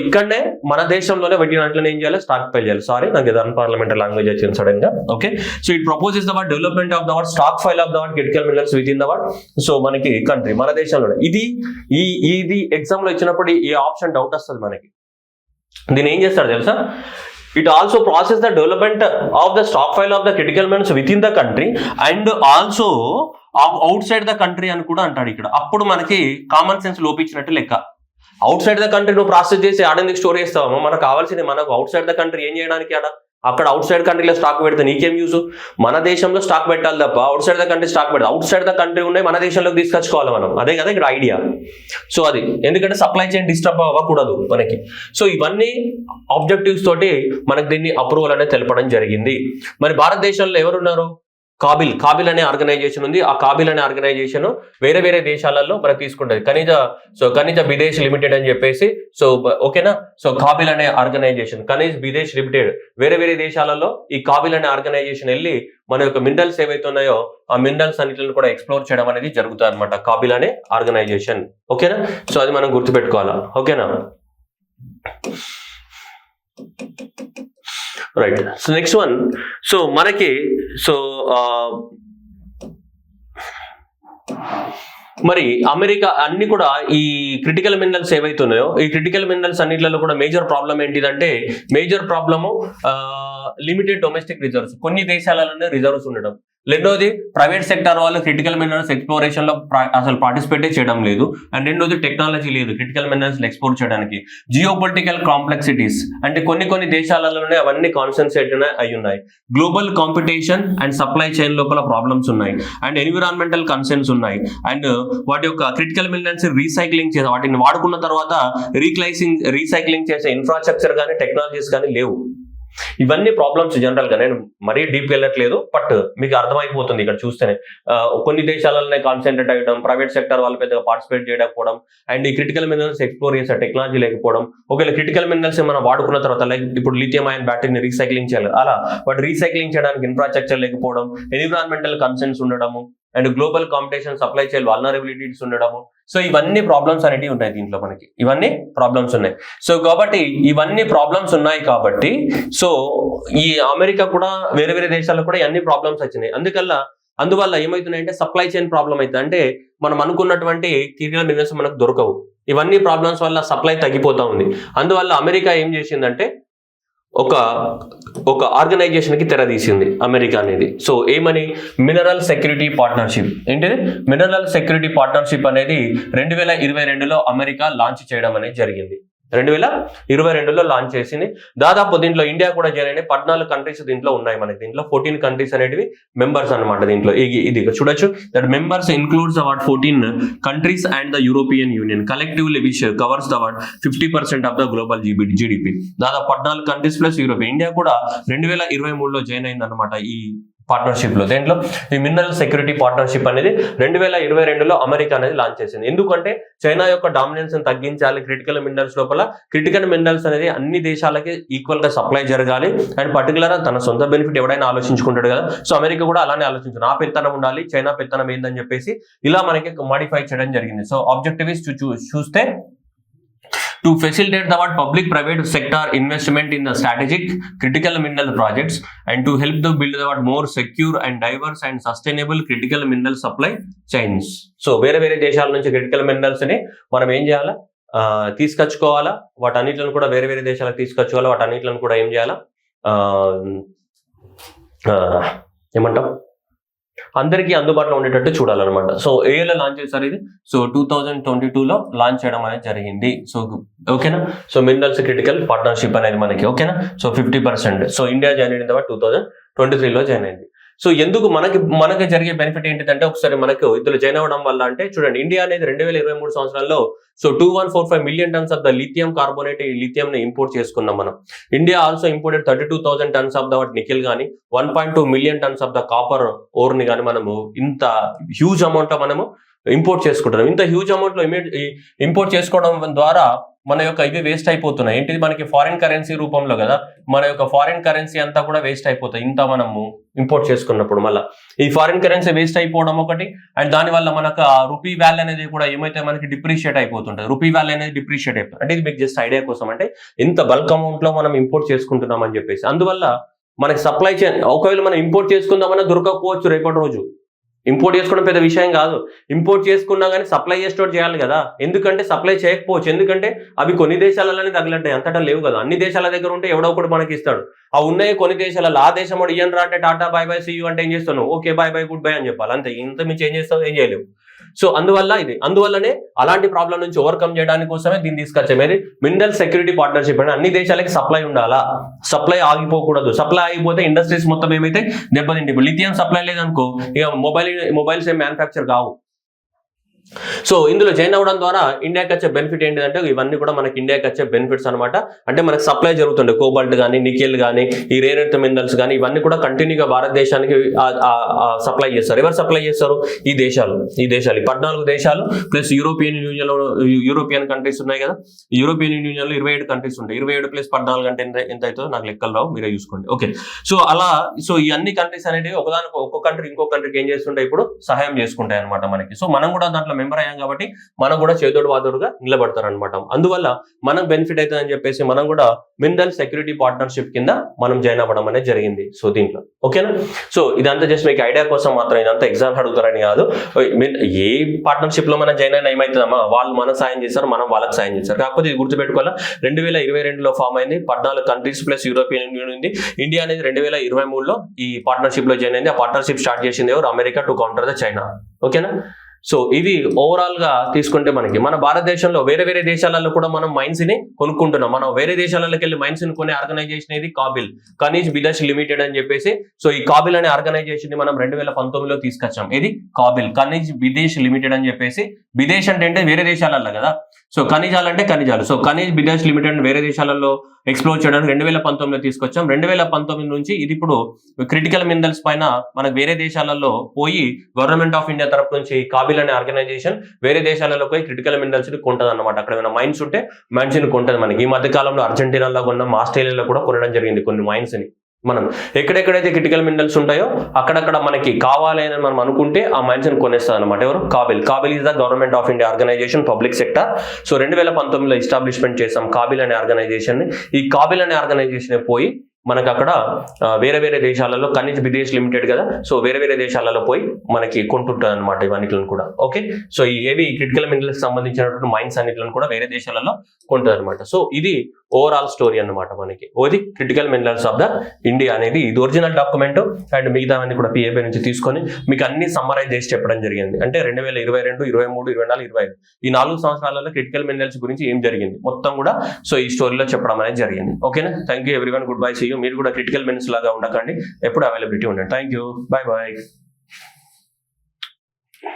ఇక్కడనే మన దేశంలోనే వీటిని అట్లనే ఏం చేయాలి, స్టాక్ పైల్ చేయాలి. సారీ, నాకు ఇది అన్పార్లమెంటరీ లాంగ్వేజ్ వచ్చింది సడన్ గా. Okay, so it proposes the development of the stock file of the critical minerals within the so మనకి కంట్రీ, మన దేశంలోనే. ఇది ఎగ్జామ్ లో ఇచ్చినప్పుడు ఈ ఆప్షన్ డౌట్ వస్తుంది మనకి. దీన్ని ఏం చేస్తాడు తెలుసా, It also process the development of the stockpile of the critical minerals within the country and also outside the country అని కూడా అంటాడు ఇక్కడ. అప్పుడు మనకి కామన్ సెన్స్ లోపించినట్టు లెక్క. అవుట్ సైడ్ ద కంట్రీ నువ్వు ప్రాసెస్ చేసి ఆడెందుకు స్టోర్ చేస్తావమ్మా, మనకు కావాల్సింది మనకు అవుట్ సైడ్ ద కంట్రీ ఏం చేయడానికి అక్కడ అవుట్ సైడ్ కంట్రీలో స్టాక్ పెడితే నీకేం యూజ్? మన దేశంలో స్టాక్ పెట్టాలి తప్ప out side the country stock పెడతాం. అవుట్ సైడ్ ద కంట్రీ ఉన్నాయి, మన దేశంలోకి తీసుకొచ్చుకోవాలి మనం. అదే కదా ఇక్కడ ఐడియా. సో అది ఎందుకంటే సప్లై చైన్ డిస్టర్బ్ అవ్వకూడదు మనకి. సో ఇవన్నీ ఆబ్జెక్టివ్స్ తోటి మనకి దీన్ని అప్రూవల్ అనేది తెలపడం జరిగింది. మరి భారతదేశంలో ఎవరున్నారు? కాబిల్ అనే ఆర్గనైజేషన్ ఉంది. ఆ కాబిల్ అనే ఆర్గనైజేషన్ వేరే వేరే దేశాలలో మనకు తీసుకుంటుంది. ఖనిజ బిదేశ్ లిమిటెడ్ అని చెప్పేసి. సో ఓకేనా. సో కాబిల్ అనే ఆర్గనైజేషన్, ఖనిజ్ బిదేశ్ లిమిటెడ్, వేరే వేరే దేశాలలో ఈ కాబిల్ అనే ఆర్గనైజేషన్ వెళ్ళి మన యొక్క మినరల్స్ ఏవైతే ఉన్నాయో ఆ మినరల్స్ అన్నిటిని కూడా ఎక్స్ప్లోర్ చేయడం అనేది జరుగుతుంది అనమాట, కాబిల్ అనే ఆర్గనైజేషన్. ఓకేనా. సో అది మనం గుర్తుపెట్టుకోవాలా. ఓకేనా. Right. So next one. So మనకి మరి అమెరికా అన్ని కూడా ఈ క్రిటికల్ మినరల్స్ ఏవైతే ఉన్నాయో ఈ క్రిటికల్ మినరల్స్ అన్నిట్లలో కూడా మేజర్ ప్రాబ్లం ఏంటిదంటే లిమిటెడ్ డొమెస్టిక్ రిజర్వ్స్. కొన్ని దేశాలలోనే రిజర్వ్స్ ఉండడం. రెండోది ప్రైవేట్ సెక్టర్ వాళ్ళు క్రిటికల్ మినరల్స్ ఎక్స్ప్లోరేషన్ లో అసలు పార్టిసిపేట్ చేయడం లేదు. అండ్ రెండోది టెక్నాలజీ లేదు క్రిటికల్ మినరల్స్ ఎక్స్ప్లోర్ చేయడానికి. జియో పొలిటికల్ కాంప్లెక్సిటీస్ అంటే కొన్ని దేశాలలోనే అవన్నీ కాన్సన్ట్రేట్ అయి ఉన్నాయి. Global competition and supply chain లోపల ప్రాబ్లమ్స్ ఉన్నాయి. అండ్ ఎన్విరాన్మెంటల్ కన్సర్న్స్ ఉన్నాయి. అండ్ వాటి యొక్క క్రిటికల్ మినరల్స్ రీసైక్లింగ్ చేసే, వాటిని వాడుకున్న తర్వాత రీసైక్లింగ్ చేసే ఇన్ఫ్రాస్ట్రక్చర్ కానీ టెక్నాలజీస్ కానీ లేవు. ఇవన్నీ ప్రాబ్లమ్స్ జనరల్ గా. నేను మరీ డీప్ వెళ్ళట్లేదు, బట్ మీకు అర్థమైపోతుంది ఇక్కడ చూస్తేనే. కొన్ని దేశాలలోనే కాన్సన్ట్రేట్ అయ్యడం, ప్రైవేట్ సెక్టర్ వాళ్ళు పెద్దగా పార్టిసిపేట్ చేయకపోవడం, అండ్ ఈ క్రిటికల్ మినరల్స్ ఎక్స్ప్లోర్ చేసే టెక్నాలజీ లేకపోవడం. ఒకవేళ క్రిటికల్ మినరల్స్ మనం వాడుకున్న తర్వాత లైక్ ఇప్పుడు లిథియం అయాన్ బ్యాటరీని రీసైక్లింగ్ చేయాలి, అలా వాటి రీసైక్లింగ్ చేయడానికి ఇన్ఫ్రాస్ట్రక్చర్ లేకపోవడం, ఎన్విరాన్మెంటల్ కన్సర్న్స్ ఉండడము, and global competition, supply chain vulnerabilities ఉండడము. సో ఇవన్నీ ప్రాబ్లమ్స్ అనేవి ఉన్నాయి దీంట్లో మనకి. ఇవన్నీ ప్రాబ్లమ్స్ ఉన్నాయి. సో కాబట్టి ఇవన్నీ ప్రాబ్లమ్స్ ఉన్నాయి కాబట్టి సో ఈ అమెరికా కూడా వేరే వేరే దేశాల్లో కూడా ఇవన్నీ ప్రాబ్లమ్స్ వచ్చినాయి. అందువల్ల ఏమవుతున్నాయంటే సప్లై చైన్ ప్రాబ్లం అవుతుంది. అంటే మనం అనుకున్నటువంటి క్రిటికల్ మినరల్స్ మనకు దొరకవు. ఇవన్నీ ప్రాబ్లమ్స్ వల్ల సప్లై తగ్గిపోతా ఉంది. అందువల్ల అమెరికా ఏం చేసిందంటే ఒక ఆర్గనైజేషన్ కి తెరదీసింది అమెరికా అనేది. సో ఏమని? Mineral security partnership. ఏంటిది? మినరల్ సెక్యూరిటీ పార్ట్నర్షిప్ అనేది 2022లో అమెరికా లాంచ్ చేయడం అనేది జరిగింది. 2022లో లాంచ్ చేసింది. దాదాపు దీంట్లో ఇండియా కూడా జాయిన్ అయినాయి. 14 కంట్రీస్ దీంట్లో ఉన్నాయి. మనకి దీంట్లో 14 కంట్రీస్ అనేటివి మెంబర్స్ అనమాట. దీంట్లో ఇది చూడొచ్చు. That members includes award 14 countries and the European union collectively which covers the award 50% of the global GDP. దాదాపు 14 కంట్రీస్ ప్లస్ యూరోప్. ఇండియా కూడా 2023లో జాయిన్ అయింది అనమాట ఈ పార్ట్నర్షిప్ లో. దేంట్లో? ఈ మినరల్ సెక్యూరిటీ పార్ట్నర్షిప్ అనేది 2022లో అమెరికా అనేది లాంచ్ చేసింది. ఎందుకంటే చైనా యొక్క డామినెన్స్ తగ్గించాలి క్రిటికల్ మినరల్స్ లోపల. క్రిటికల్ మినరల్స్ అనేది అన్ని దేశాలకి ఈక్వల్ గా సప్లై జరగాలి. అండ్ పర్టికులర్ తన సొంత బెనిఫిట్ ఎవడైనా ఆలోచించుకుంటాడు కదా. సో అమెరికా కూడా అలానే ఆలోచించు, నా పెత్తనం ఉండాలి, చైనా పెత్తనం ఏందని చెప్పేసి ఇలా మనకి మాడిఫై చేయడం జరిగింది. సో ఆబ్జెక్టివ్ ఇస్ చూస్తే to facilitate the public private sector investment in the strategic critical mineral projects and to help them build the more secure and diverse and sustainable critical mineral supply chains. So వేరే దేశాల నుంచి క్రిటికల్ మినరల్స్ ని మనం ఏం చేయాలా? తీసుకొచ్చుకోవాలా. వాటన్నిటిని కూడా వేరే దేశాలకు తీసుకొచ్చుకోవాలా. వాటన్నిటిని కూడా ఏం చేయాలా? ఏమంటాం? అందరికీ అందుబాటులో ఉండేటట్టు చూడాలన్నమాట. సో ఏలో లాంచ్ చేశారు ఇది. సో 2022లో లాంచ్ చేయడం అనేది జరిగింది. సో ఓకేనా. సో మినరల్స్ క్రిటికల్ పార్ట్నర్షిప్ అనేది మనకి ఓకేనా. సో 50%. సో ఇండియా జాయిన్ అయిన తర్వాత 2023లో జాయిన్ అయింది. సో ఎందుకు మనకి జరిగే బెనిఫిట్ ఏంటిదంటే ఒకసారి మనకు ఇందులో జాయిన్ అవ్వడం వల్ల అంటే చూడండి, ఇండియా అనేది 2023 సంవత్సరంలో so 2145 million tonnes of the lithium carbonate lithium ని ఇంపోర్ట్ చేసుకున్నాం మనం. India also imported 32,000 tonnes of the nickel గానీ 1.2 million tonnes of the copper ore ని కానీ మనము ఇంత హ్యూజ్ అమౌంట్ లో మనము ఇంపోర్ట్ చేసుకుంటున్నాం. ఇంత హ్యూజ్ అమౌంట్ లో ఇంపోర్ట్ చేసుకోవడం ద్వారా మన యొక్క ఇవి వేస్ట్ అయిపోతున్నాయి. ఏంటిది? మనకి ఫారిన్ కరెన్సీ రూపంలో కదా, మన యొక్క ఫారిన్ కరెన్సీ అంతా కూడా వేస్ట్ అయిపోతాయి ఇంత మనము ఇంపోర్ట్ చేసుకున్నప్పుడు. మళ్ళీ ఈ ఫారిన్ కరెన్సీ వేస్ట్ అయిపోవడం ఒకటి. అండ్ దానివల్ల మనకు రూపీ వాల్యూ అనేది కూడా ఏమైతే మనకి డిప్రిషియేట్ అయిపోతుంటుంది. రూపీ వాల్యూ అనేది డిప్రిషియేట్ అయిపోతుంది. అంటే ఇది మీకు జస్ట్ ఐడియా కోసం, అంటే ఇంత బల్క్ అమౌంట్ లో మనం ఇంపోర్ట్ చేసుకుంటున్నాం అని చెప్పేసి. అందువల్ల మనకి సప్లై చైన్ ఒకవేళ మనం ఇంపోర్ట్ చేసుకుందామన్నా దొరకకపోవచ్చు రేపటి రోజు. ఇంపోర్ట్ చేసుకోవడం పెద్ద విషయం కాదు. ఇంపోర్ట్ చేసుకున్నా కానీ సప్లై చేసేటోడు చేయాలి కదా. ఎందుకంటే సప్లై చేయకపోవచ్చు, ఎందుకంటే అవి కొన్ని దేశాలలోనే తగిలంటాయి, అంతటా లేవు కదా. అన్ని దేశాల దగ్గర ఉంటే ఎవడో ఒకటి మనకి ఇస్తాడు. ఆ ఉన్నాయి కొన్ని దేశాలలో, ఆ దేశం వాడు ఇయ్యను రా అంటే tata bye bye see you అంటే ఏం చేస్తాను, okay bye bye goodbye అని చెప్పాలి అంతే. ఇంత మించి ఏం చేస్తావు, ఏం చేయలేవు. సో అందువల్లనే అలాంటి ప్రాబ్లం నుంచి ఓవర్కమ్ చేయడానికి కోసమే దీన్ని తీసుకొచ్చాం. మినరల్ సెక్యూరిటీ పార్ట్నర్షిప్ అంటే అన్ని దేశాలకి సప్లై ఉండాలా, సప్లై ఆగిపోకూడదు. సప్లై ఆగిపోతే ఇండస్ట్రీస్ మొత్తం ఏమైతే దెబ్బతింటే, ఇప్పుడు లిథియం సప్లై లేదనుకో ఇక మొబైల్స్ ఏం మ్యానుఫ్యాక్చర్ కావు. సో ఇందులో జాయిన్ అవ్వడం ద్వారా ఇండియాకి వచ్చే బెనిఫిట్ ఏంటంటే ఇవన్నీ కూడా మనకి ఇండియాకి వచ్చే బెనిఫిట్స్ అనమాట. అంటే మనకి సప్లై జరుగుతుండే కోబాల్ట్ కానీ, నికెల్ కానీ, ఈ రేర్ ఎర్త్ మినరల్స్ కానీ ఇవన్నీ కూడా కంటిన్యూగా భారతదేశానికి సప్లై చేస్తారు. ఎవరు సప్లై చేస్తారు, ఈ దేశాలు 14 దేశాలు ప్లస్ యూరోపియన్ కంట్రీస్ ఉన్నాయి కదా. యూరోపియన్ యూనియన్ లో 27 కంట్రీస్ ఉంటాయి. 27 ప్లస్ 14 అంటే ఎంత అవుతుందో నాకు లెక్కలు రావు, మీరే చూసుకోండి. ఓకే, సో ఈ అన్ని కంట్రీస్ అనేవి ఒక్కొక్క కంట్రీ ఇంకో కంట్రీకి ఏం చేస్తుంటాయి, ఇప్పుడు సహాయం చేసుకుంటాయి అనమాట మనకి. సో మనం కూడా దాంట్లో మెంబర్ అయ్యాం కాబట్టి మనం కూడా చేదోడు వాదోడుగా నిలబడతారు అనమాట. అందువల్ల మనకు బెనిఫిట్ అవుతుంది అని చెప్పేసి మనం కూడా మినరల్ సెక్యూరిటీ పార్ట్నర్షిప్ కింద మనం జాయిన్ అవ్వడం అనేది జరిగింది. సో దీంట్లో ఓకేనా. సో ఇదంతా జస్ట్ మీకు ఐడియా కోసం మాత్రం, ఇదంతా ఎగ్జామ్ అడుగుతారని కాదు. ఏ పార్ట్నర్షిప్ లో మనం జాయిన్ అయినా ఏమవుతుందమ్మా, వాళ్ళు మనకు సాయం చేస్తారు, మనం వాళ్ళకి సాయం చేస్తారు. కాకపోతే ఇది గుర్తుపెట్టుకోవాలా, 2022లో ఫామ్ అయింది, 14 కంట్రీస్ ప్లస్ యూరోపియన్ యూనియన్ ఉంది. ఇండియా అనేది 2023లో ఈ పార్ట్నర్షిప్ లో జాయిన్ అయింది. ఆ పార్ట్నర్షిప్ స్టార్ట్ చేసింది ఎవరు, America to counter the China. ఓకేనా. సో ఇది ఓవరాల్ గా తీసుకుంటే మన భారతదేశంలో వేరే దేశాలలో కూడా మనం మైన్స్ ని కొనుక్కుంటున్నాం. మనం వేరే దేశాలలోకి వెళ్ళి మైన్స్ ని కొనే ఆర్గనైజేషన్ ఇది కాబిల్, ఖనిజ్ విదేశ్ లిమిటెడ్ అని చెప్పేసి. సో ఈ కాబిల్ అనే ఆర్గనైజేషన్ ని మనం 2019లో తీసుకొచ్చాం. ఇది కాబిల్, ఖనిజ్ విదేశ్ లిమిటెడ్ అని చెప్పేసి. విదేశ్ అంటే వేరే దేశాలలో కదా, సో ఖనిజాలు అంటే ఖనిజాలు. సో ఖనిజ్ విదేశ్ లిమిటెడ్ వేరే దేశాలలో ఎక్స్ప్లోర్ చేయడానికి 2019లో తీసుకొచ్చాం. 2019 నుంచి ఇది ఇప్పుడు క్రిటికల్ మినరల్స్ పైన మనకు వేరే దేశాలలో పోయి గవర్నమెంట్ ఆఫ్ ఇండియా తరపు నుంచి కాబిల్ అనే ఆర్గనైజేషన్ వేరే దేశాలలో పోయి క్రిటికల్ మినరల్స్ ని కొంటది అనమాట. అక్కడ ఏమైనా మైన్స్ ఉంటే మైన్స్ ని కొంటది మనకి. ఈ మధ్య కాలంలో అర్జెంటీనాలో కొన్నాం, ఆస్ట్రేలియాలో కూడా కొనడం జరిగింది కొన్ని మైన్స్ ని. మనం ఎక్కడెక్కడైతే క్రిటికల్ మినరల్స్ ఉంటాయో అక్కడక్కడ మనకి కావాలి అని మనం అనుకుంటే ఆ మైన్స్ ని కొనేస్తుంది అనమాట. ఎవరు, KABIL is the government of India organisation, public sector. So 2019లో ఎస్టాబ్లిష్మెంట్ చేసాం కాబిల్ అనే ఆర్గనైజేషన్ ని. ఈ కాబిల్ అనే ఆర్గనైజేషన్ పోయి మనకు అక్కడ వేరే దేశాలలో ఖనిజ్ విదేశ్ లిమిటెడ్ కదా, సో వేరే దేశాలలో పోయి మనకి కొంటుంటుంది అనమాట ఇవన్నిటిని కూడా. ఓకే, సో ఏవి క్రిటికల్ మినరల్స్ సంబంధించినటువంటి మైన్స్ అన్నిటిని కూడా వేరే దేశాలలో కొంటుంది అనమాట. సో ఇది ఓవరాల్ స్టోరీ అనమాట మనకి. ఓది critical minerals of the India అనేది ఇది ఒరిజినల్ డాక్యుమెంట్. అండ్ మిగతావన్నీ కూడా పిఏపీ నుంచి తీసుకొని మీకు అన్ని సమ్మరైజ్ చేసి చెప్పడం జరిగింది. అంటే 2022, 23, 24, 25 ఈ 4 సంవత్సరాలలో క్రిటికల్ మినరల్స్ గురించి ఏం జరిగింది మొత్తం కూడా సో ఈ స్టోరీలో చెప్పడం అనేది జరిగింది. ఓకేనా. Thank you everyone, goodbye, see you. మీరు కూడా క్రిటికల్ మినరల్స్ లాగా ఉండకండి, ఎప్పుడు అవైలబిలిటీ ఉండండి. Thank you, bye by.